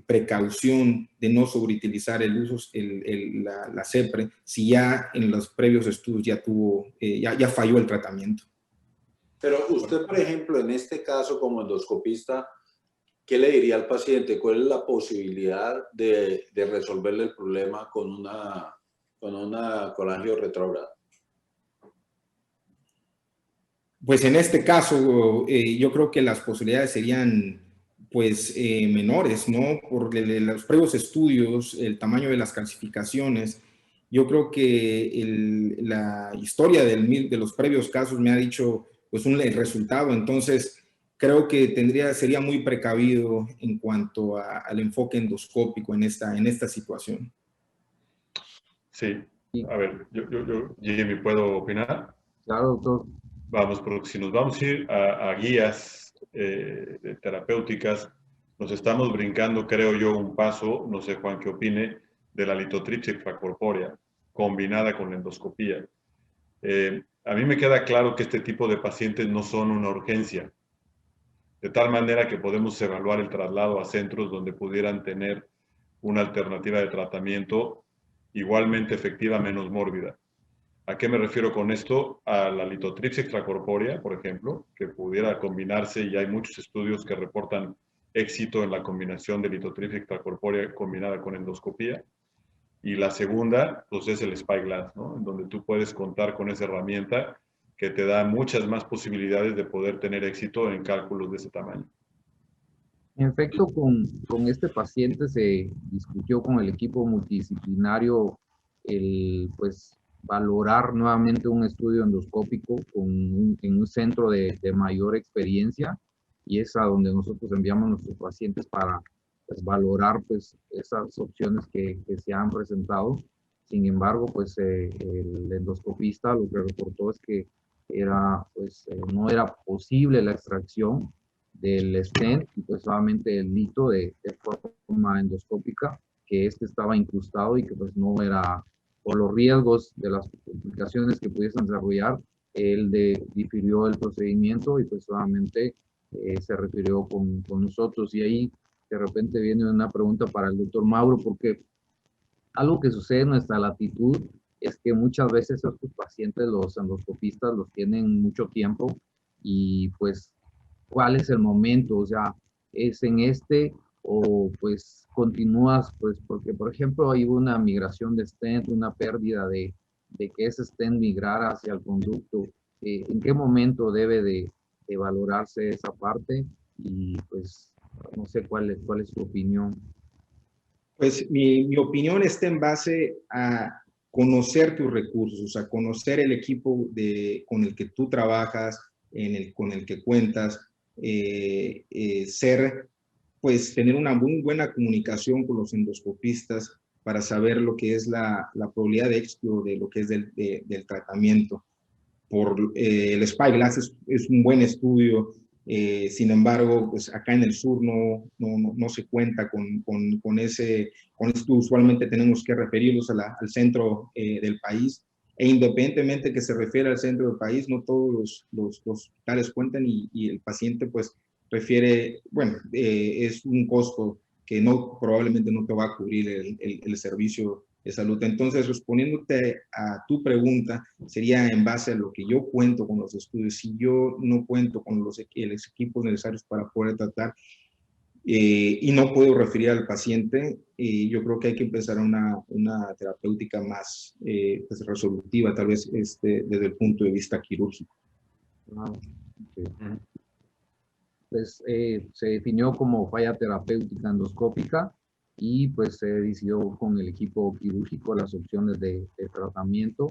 precaución de no sobreutilizar la CEPRE si ya en los previos estudios ya tuvo, ya falló el tratamiento. Pero usted, por ejemplo, en este caso como endoscopista, ¿qué le diría al paciente? ¿Cuál es la posibilidad de resolverle el problema con una colangio retrógrada? Pues en este caso, yo creo que las posibilidades serían pues menores, ¿no? Por los previos estudios, el tamaño de las calcificaciones. Yo creo que la historia de los previos casos me ha dicho pues el resultado. Entonces, creo que sería muy precavido en cuanto al enfoque endoscópico en esta situación. Sí, a ver, Jimmy, ¿puedo opinar? Claro, doctor. Vamos, porque si nos vamos a ir a guías terapéuticas, nos estamos brincando, creo yo, un paso, no sé Juan qué opine, de la litotripsia extracorpórea combinada con la endoscopía. A mí me queda claro que este tipo de pacientes no son una urgencia, de tal manera que podemos evaluar el traslado a centros donde pudieran tener una alternativa de tratamiento igualmente efectiva, menos mórbida. ¿A qué me refiero con esto? A la litotripsia extracorpórea, por ejemplo, que pudiera combinarse, y hay muchos estudios que reportan éxito en la combinación de litotripsia extracorpórea combinada con endoscopía. Y la segunda, pues es el Spyglass, ¿no? En donde tú puedes contar con esa herramienta que te da muchas más posibilidades de poder tener éxito en cálculos de ese tamaño. En efecto, con este paciente se discutió con el equipo multidisciplinario el, pues, valorar nuevamente un estudio endoscópico en un centro de mayor experiencia, y es a donde nosotros enviamos a nuestros pacientes para pues, valorar pues, esas opciones que se han presentado. Sin embargo, pues el endoscopista lo que reportó es que no era posible la extracción del stent y pues solamente el lito de forma endoscópica, que estaba incrustado y que pues no era, por los riesgos de las complicaciones que pudiesen desarrollar, él difirió el procedimiento y pues solamente se refirió con nosotros. Y ahí de repente viene una pregunta para el doctor Mauro, porque algo que sucede en nuestra latitud es que muchas veces estos pacientes, los endoscopistas, los tienen mucho tiempo y pues cuál es el momento, o sea, es en o pues continúas, pues porque por ejemplo hay una migración de stent, una pérdida de que ese stent migrara hacia el conducto, ¿en qué momento debe de valorarse esa parte? Y pues no sé cuál es su opinión. Pues mi opinión está en base a conocer tus recursos, a conocer el equipo con el que tú trabajas, con el que cuentas, tener una muy buena comunicación con los endoscopistas para saber lo que es la probabilidad de éxito de lo que es del tratamiento. El Spyglass es un buen estudio. Sin embargo, pues acá en el sur no se cuenta con esto. Usualmente tenemos que referirlos al centro del país, e independientemente que se refiera al centro del país, no todos los hospitales cuentan, y el paciente pues refiere, bueno, es un costo que probablemente no te va a cubrir el servicio de salud. Entonces, respondiéndote a tu pregunta, sería en base a lo que yo cuento con los estudios. Si yo no cuento con los equipos necesarios para poder tratar y no puedo referir al paciente, yo creo que hay que empezar una terapéutica más pues resolutiva, tal vez desde el punto de vista quirúrgico. Okay. Pues se definió como falla terapéutica endoscópica y pues se decidió con el equipo quirúrgico las opciones de tratamiento.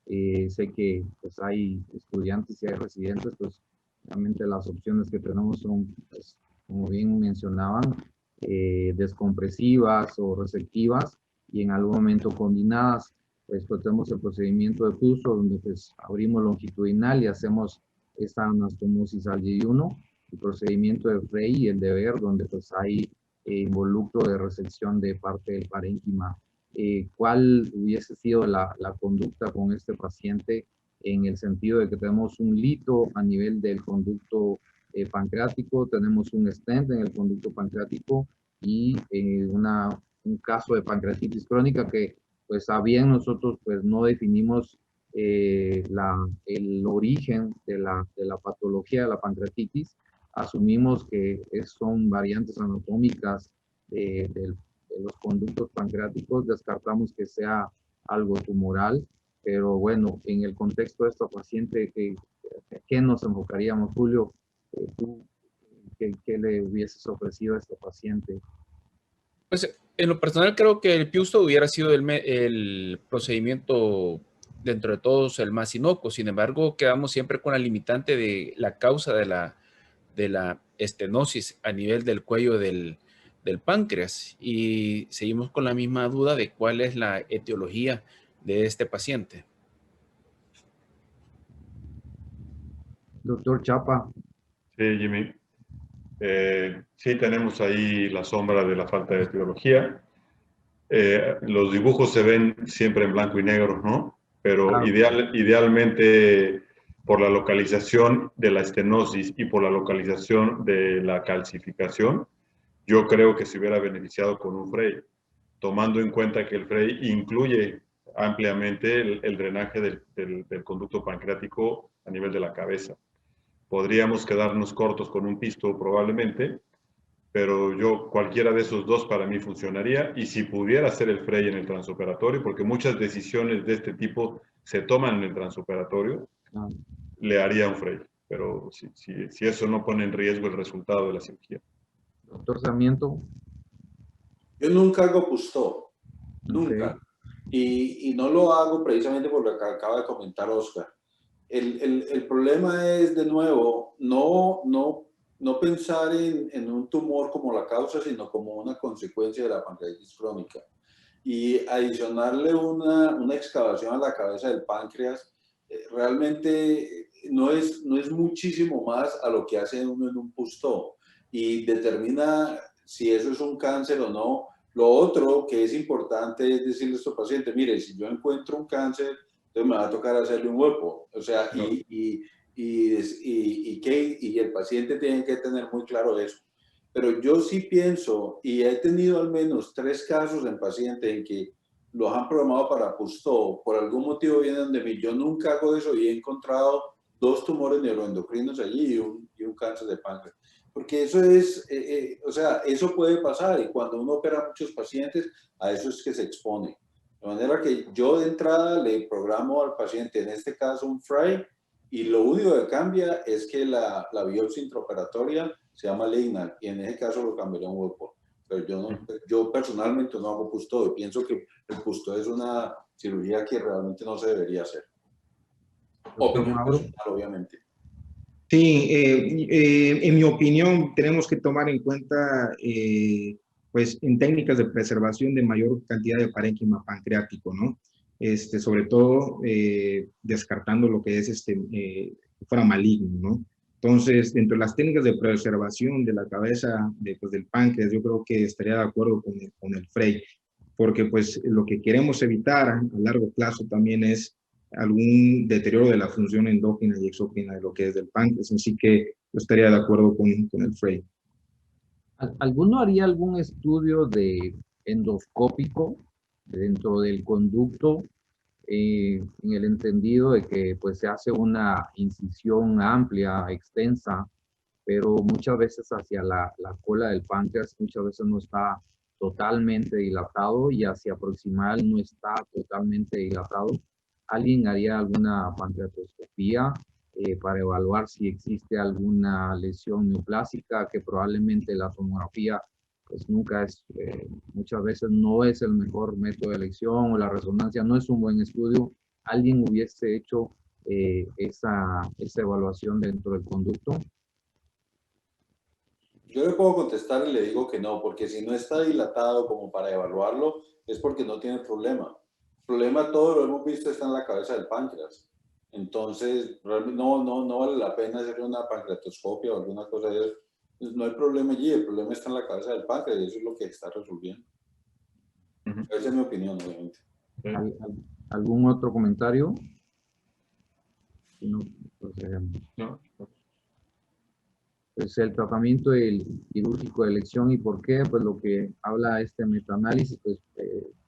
Sé que pues hay estudiantes y hay residentes, pues realmente las opciones que tenemos son, pues, como bien mencionaban, descompresivas o receptivas y en algún momento combinadas. Pues tenemos el procedimiento de Crusoe, donde pues abrimos longitudinal y hacemos esta anastomosis al yeyuno, el procedimiento de Frey y el de Ver, donde pues hay involucro de resección de parte del parénquima. ¿Cuál hubiese sido la conducta con este paciente en el sentido de que tenemos un lito a nivel del conducto pancreático, tenemos un stent en el conducto pancreático y un caso de pancreatitis crónica que pues a bien nosotros pues no definimos el origen de la patología de la pancreatitis, asumimos que son variantes anatómicas de los conductos pancreáticos, descartamos que sea algo tumoral, pero bueno, en el contexto de esta paciente, ¿qué nos enfocaríamos, Julio? ¿Tú qué le hubieses ofrecido a esta paciente? Pues en lo personal creo que el Piusto hubiera sido el procedimiento dentro de todos el más inocuo. Sin embargo, quedamos siempre con la limitante de la causa de la estenosis a nivel del cuello del páncreas, y seguimos con la misma duda de cuál es la etiología de este paciente. Doctor Chapa. Sí, Jimmy. Sí, tenemos ahí la sombra de la falta de etiología. Los dibujos se ven siempre en blanco y negro, ¿no? Pero idealmente, por la localización de la estenosis y por la localización de la calcificación, yo creo que se hubiera beneficiado con un Frey, tomando en cuenta que el Frey incluye ampliamente el drenaje del conducto pancreático a nivel de la cabeza. Podríamos quedarnos cortos con un pisto probablemente, pero cualquiera de esos dos para mí funcionaría, y si pudiera hacer el Frey en el transoperatorio, porque muchas decisiones de este tipo se toman en el transoperatorio, le haría un Frey, pero si eso no pone en riesgo el resultado de la cirugía. Doctor Sarmiento. Yo nunca hago Cousteau, nunca. Okay. Y no lo hago precisamente por lo que acaba de comentar Oscar. El problema es, de nuevo, no pensar en un tumor como la causa, sino como una consecuencia de la pancreatitis crónica. Y adicionarle una excavación a la cabeza del páncreas, realmente no es muchísimo más a lo que hace uno en un Cousteau, y determina si eso es un cáncer o no. Lo otro que es importante es decirle a estos pacientes, mire, si yo encuentro un cáncer, entonces me va a tocar hacerle un hueco. O sea, No. y el paciente tiene que tener muy claro eso. Pero yo sí pienso, y he tenido al menos 3 casos en pacientes en que los han programado para Cousteau, por algún motivo vienen de mí. Yo nunca hago eso y he encontrado 2 tumores neuroendocrinos allí y un cáncer de páncreas. Porque eso es, o sea, eso puede pasar, y cuando uno opera a muchos pacientes, a eso es que se expone. De manera que yo de entrada le programo al paciente, en este caso un Frey, y lo único que cambia es que la biopsia intraoperatoria se llama Leignal, y en ese caso lo cambiaría a un Whipple. Pero yo personalmente no hago Cousteau, y pienso que el Cousteau es una cirugía que realmente no se debería hacer. Opinión personal, obviamente. Sí, en mi opinión tenemos que tomar en cuenta, pues, en técnicas de preservación de mayor cantidad de parénquima pancreático, ¿no? Sobre todo descartando lo que es fuera maligno, ¿no? Entonces, dentro de las técnicas de preservación de la cabeza pues, del páncreas, yo creo que estaría de acuerdo con el Frey, porque pues lo que queremos evitar a largo plazo también es algún deterioro de la función endógena y exógena de lo que es del páncreas, así que yo estaría de acuerdo con el Frey. ¿Alguno haría algún estudio de endoscópico dentro del conducto, en el entendido de que pues se hace una incisión amplia, extensa, pero muchas veces hacia la cola del páncreas, muchas veces no está totalmente dilatado, y hacia proximal no está totalmente dilatado? ¿Alguien haría alguna pancreatoscopía para evaluar si existe alguna lesión neoplásica, que probablemente la tomografía pues nunca es, muchas veces no es el mejor método de elección, o la resonancia no es un buen estudio? ¿Alguien hubiese hecho esa evaluación dentro del conducto? Yo le puedo contestar y le digo que no, porque si no está dilatado como para evaluarlo, es porque no tiene problema. El problema, todo lo hemos visto, está en la cabeza del páncreas. Entonces, realmente no vale la pena hacer una pancreatoscopia o alguna cosa de eso. No hay problema allí, el problema está en la cabeza del páncreas, y eso es lo que está resolviendo. Esa es mi opinión, obviamente. ¿Algún otro comentario? Si no, procedemos. No. Pues el tratamiento quirúrgico de elección, y por qué, pues lo que habla este metaanálisis, pues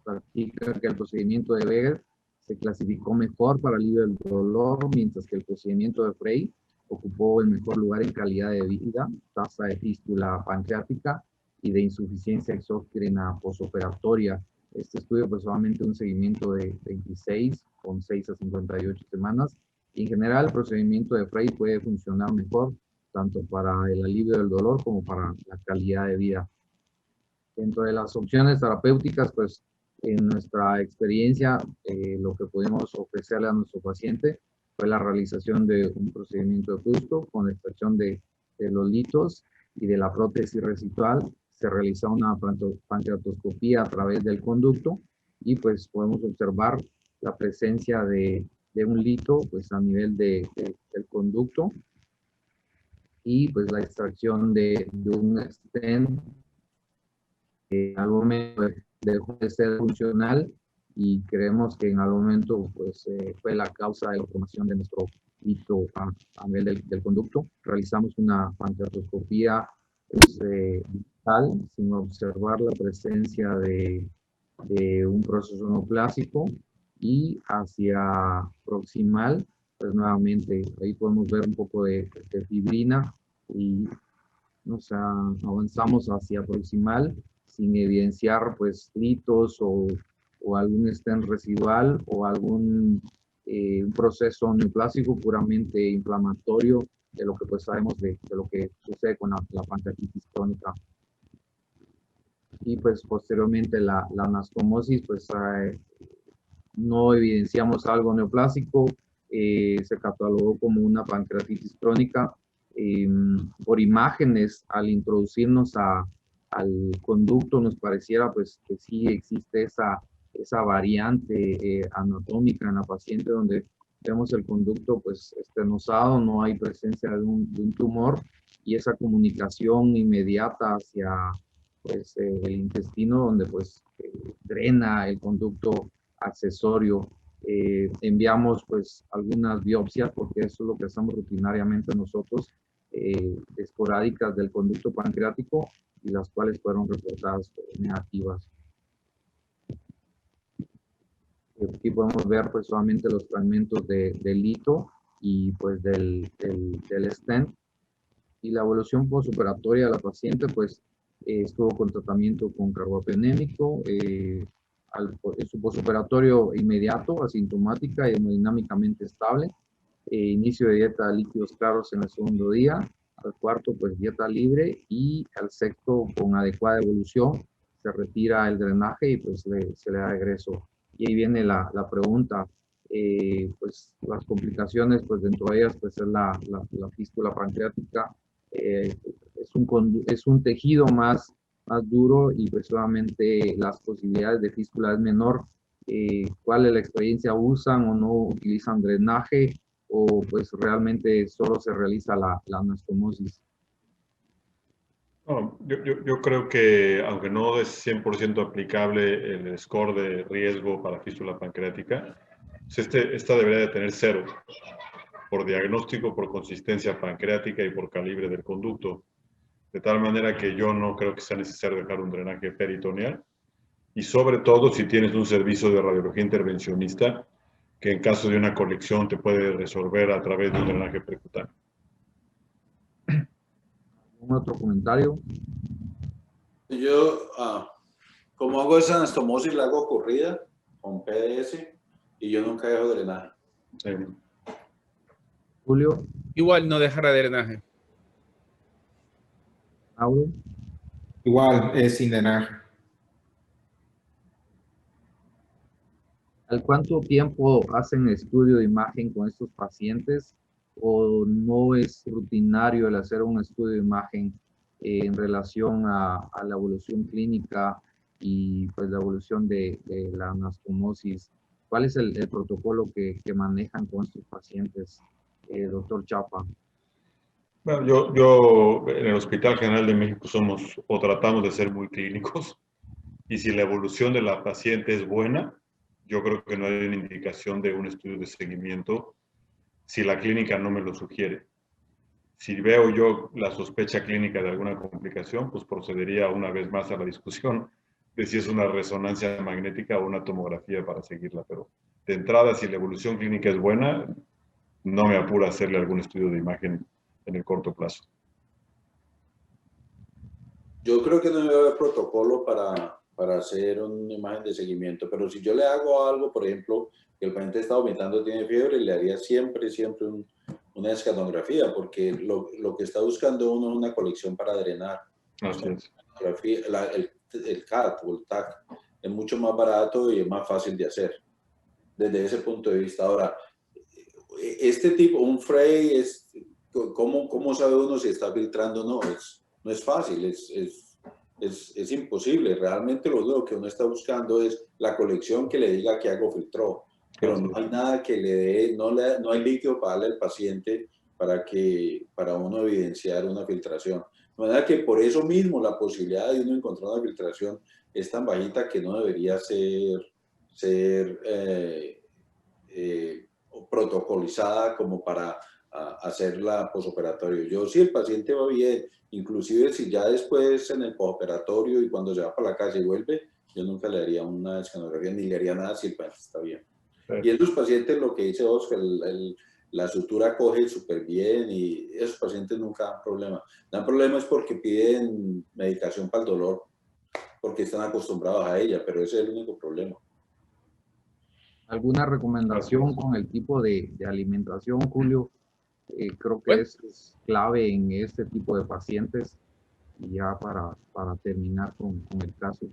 practica que el procedimiento de Weger se clasificó mejor para alivio del dolor, mientras que el procedimiento de Frey ocupó el mejor lugar en calidad de vida, tasa de fístula pancreática y de insuficiencia exógena posoperatoria. Este estudio, pues solamente un seguimiento de 26, con 6 a 58 semanas. Y en general, el procedimiento de Frey puede funcionar mejor tanto para el alivio del dolor como para la calidad de vida. Dentro de las opciones terapéuticas, pues en nuestra experiencia, lo que pudimos ofrecerle a nuestro paciente fue la realización de un procedimiento de Cousteau con extracción de los litos y de la prótesis residual. Se realiza una pancreatoscopía a través del conducto, y pues podemos observar la presencia de un lito pues a nivel del conducto, y pues la extracción de un stent que en algún momento dejó de ser funcional, y creemos que en algún momento pues fue la causa de la formación de nuestro hito a nivel del conducto. Realizamos una pancreatoscopía pues, digital sin observar la presencia de un proceso neoplásico, y hacia proximal, pues nuevamente ahí podemos ver un poco de fibrina y nos avanzamos hacia proximal sin evidenciar pues litos o algún stent residual o algún un proceso neoplásico puramente inflamatorio de lo que pues sabemos de lo que sucede con la pancreatitis crónica. Y pues posteriormente la anastomosis, pues no evidenciamos algo neoplásico, se catalogó como una pancreatitis crónica. Por imágenes, al introducirnos al conducto, nos pareciera pues que sí existe esa variante anatómica en la paciente donde vemos el conducto pues estenosado, no hay presencia de un tumor y esa comunicación inmediata hacia pues el intestino donde pues drena el conducto accesorio. Enviamos pues algunas biopsias porque eso es lo que hacemos rutinariamente nosotros, esporádicas del conducto pancreático y las cuales fueron reportadas negativas. Aquí podemos ver pues solamente los fragmentos del lito y pues del stent y la evolución postoperatoria de la paciente pues estuvo con tratamiento con carbapenémico, su postoperatorio inmediato, asintomática y hemodinámicamente estable, inicio de dieta de líquidos claros en el segundo día, al cuarto pues dieta libre y al sexto con adecuada evolución se retira el drenaje y pues se le da egreso. Y ahí viene la pregunta, pues las complicaciones pues dentro de ellas pues es la fístula pancreática, es un tejido más duro y pues solamente las posibilidades de fístula es menor. ¿Cuál es la experiencia? ¿Usan o no utilizan drenaje? ¿O pues realmente solo se realiza la anastomosis? No, yo creo que, aunque no es 100% aplicable el score de riesgo para fístula pancreática, pues esta debería de tener 0 por diagnóstico, por consistencia pancreática y por calibre del conducto. De tal manera que yo no creo que sea necesario dejar un drenaje peritoneal. Y sobre todo si tienes un servicio de radiología intervencionista que en caso de una colección te puede resolver a través de un drenaje percutáneo. ¿Un otro comentario? Yo, como hago esa anastomosis, la hago corrida con PDS y yo nunca dejo drenaje. Sí. Julio. Igual no dejar drenaje. Mauro. Igual es sin drenaje. ¿Al cuánto tiempo hacen estudio de imagen con estos pacientes? ¿O no es rutinario el hacer un estudio de imagen en relación a la evolución clínica y pues la evolución de la anastomosis? ¿Cuál es el protocolo que manejan con estos pacientes, doctor Chapa? Bueno, yo en el Hospital General de México somos o tratamos de ser muy clínicos y si la evolución de la paciente es buena, yo creo que no hay una indicación de un estudio de seguimiento si la clínica no me lo sugiere. Si veo yo la sospecha clínica de alguna complicación, pues procedería una vez más a la discusión de si es una resonancia magnética o una tomografía para seguirla. Pero de entrada, si la evolución clínica es buena, no me apura hacerle algún estudio de imagen en el corto plazo. Yo creo que no debe haber protocolo para hacer una imagen de seguimiento, pero si yo le hago algo, por ejemplo, que el paciente está vomitando, tiene fiebre, le haría siempre una escanografía, porque lo que está buscando uno es una colección para drenar. Así es. El CAT o el TAC es mucho más barato y es más fácil de hacer desde ese punto de vista. Ahora, este tipo, un Frey, ¿cómo sabe uno si está filtrando o no? No es fácil, es imposible. Realmente lo único que uno está buscando es la colección que le diga que algo filtró. Pero no hay nada que le dé, no hay líquido para darle al paciente para uno evidenciar una filtración. De manera que por eso mismo la posibilidad de uno encontrar una filtración es tan bajita que no debería ser protocolizada como para hacerla posoperatorio. Si el paciente va bien, inclusive si ya después en el posoperatorio y cuando se va para la casa y vuelve, yo nunca le haría una escanografía ni le haría nada si el paciente está bien. Y esos pacientes, lo que dice Oscar, la sutura coge súper bien y esos pacientes nunca dan problema. Dan problema es porque piden medicación para el dolor, porque están acostumbrados a ella, pero ese es el único problema. ¿Alguna recomendación con el tipo de alimentación, Julio? Creo que Bueno, es clave en este tipo de pacientes. Y ya para terminar con el caso.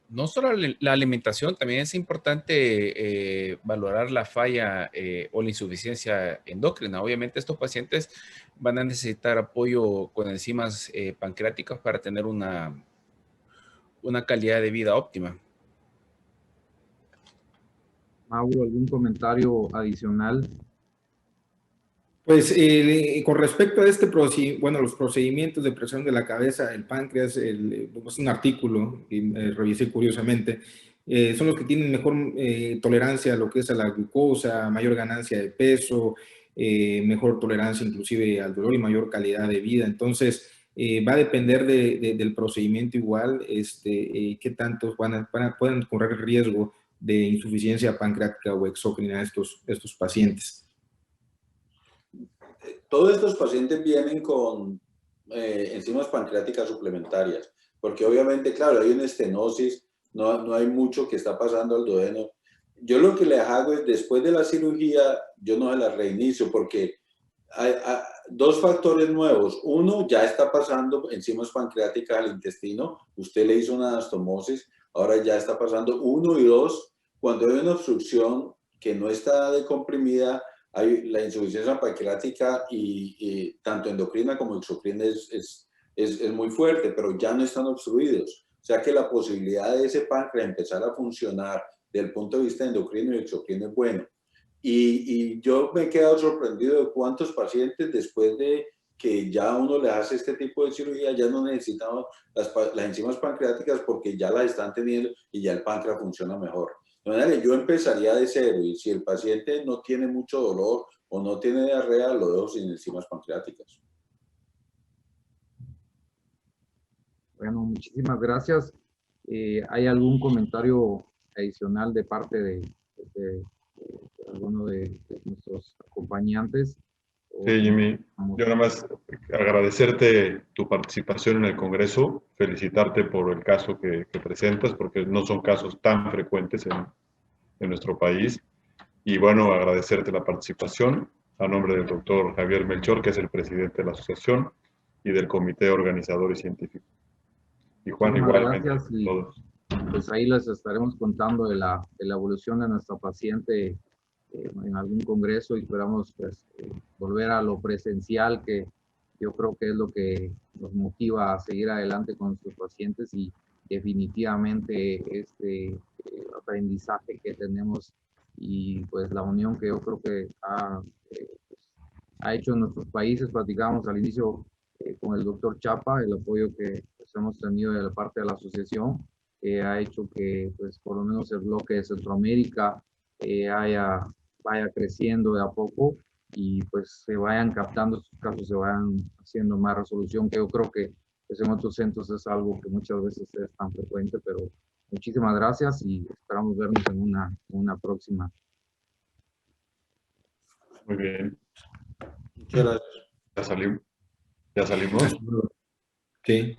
no solo la alimentación, también es importante valorar la falla o la insuficiencia endocrina. Obviamente estos pacientes van a necesitar apoyo con enzimas pancreáticas para tener una calidad de vida óptima. Mauro, ¿algún comentario adicional? Pues con respecto a bueno, los procedimientos de presión de la cabeza, el páncreas, es un artículo que revisé curiosamente, son los que tienen mejor tolerancia a lo que es a la glucosa, mayor ganancia de peso, mejor tolerancia inclusive al dolor y mayor calidad de vida. Entonces, va a depender del procedimiento igual, qué tantos pueden correr riesgo de insuficiencia pancreática o exócrina estos pacientes. Todos estos pacientes vienen con enzimas pancreáticas suplementarias, porque obviamente, claro, hay una estenosis, no hay mucho que está pasando al duodeno. Yo lo que les hago es, después de la cirugía, yo no se la reinicio, porque hay dos factores nuevos. Uno, ya está pasando enzimas pancreáticas al intestino, usted le hizo una anastomosis, ahora ya está pasando. Uno y dos, cuando hay una obstrucción que no está decomprimida, hay la insuficiencia pancreática y tanto endocrina como exocrina es muy fuerte, pero ya no están obstruidos. O sea que la posibilidad de ese páncreas empezar a funcionar desde el punto de vista endocrino y exocrino es bueno. Y yo me he quedado sorprendido de cuántos pacientes después de que ya uno le hace este tipo de cirugía ya no necesitan las enzimas pancreáticas porque ya las están teniendo y ya el páncreas funciona mejor. De manera que yo empezaría de cero y si el paciente no tiene mucho dolor o no tiene diarrea, lo dejo sin enzimas pancreáticas. Bueno, muchísimas gracias. ¿Hay algún comentario adicional de parte de alguno de nuestros acompañantes? Sí, Jimmy, yo nada más agradecerte tu participación en el Congreso, felicitarte por el caso que presentas, porque no son casos tan frecuentes en nuestro país. Y bueno, agradecerte la participación a nombre del doctor Javier Melchor, que es el presidente de la asociación, y del comité organizador y científico. Y Juan, Muchísimas igualmente, gracias y todos. pues ahí les estaremos contando de la evolución de nuestra paciente en algún congreso y esperamos pues, volver a lo presencial, que yo creo que es lo que nos motiva a seguir adelante con nuestros pacientes y definitivamente este aprendizaje que tenemos y pues la unión que yo creo que ha hecho en nuestros países. Platicábamos al inicio con el doctor Chapa, el apoyo que pues, hemos tenido de la parte de la asociación, que ha hecho que pues por lo menos el bloque de Centroamérica vaya creciendo de a poco y pues se vayan captando estos casos, se vayan haciendo más resolución, que yo creo que pues, en otros centros es algo que muchas veces es tan frecuente, pero muchísimas gracias y esperamos vernos en una próxima. Muy bien. Muchas gracias. Ya salimos. Sí.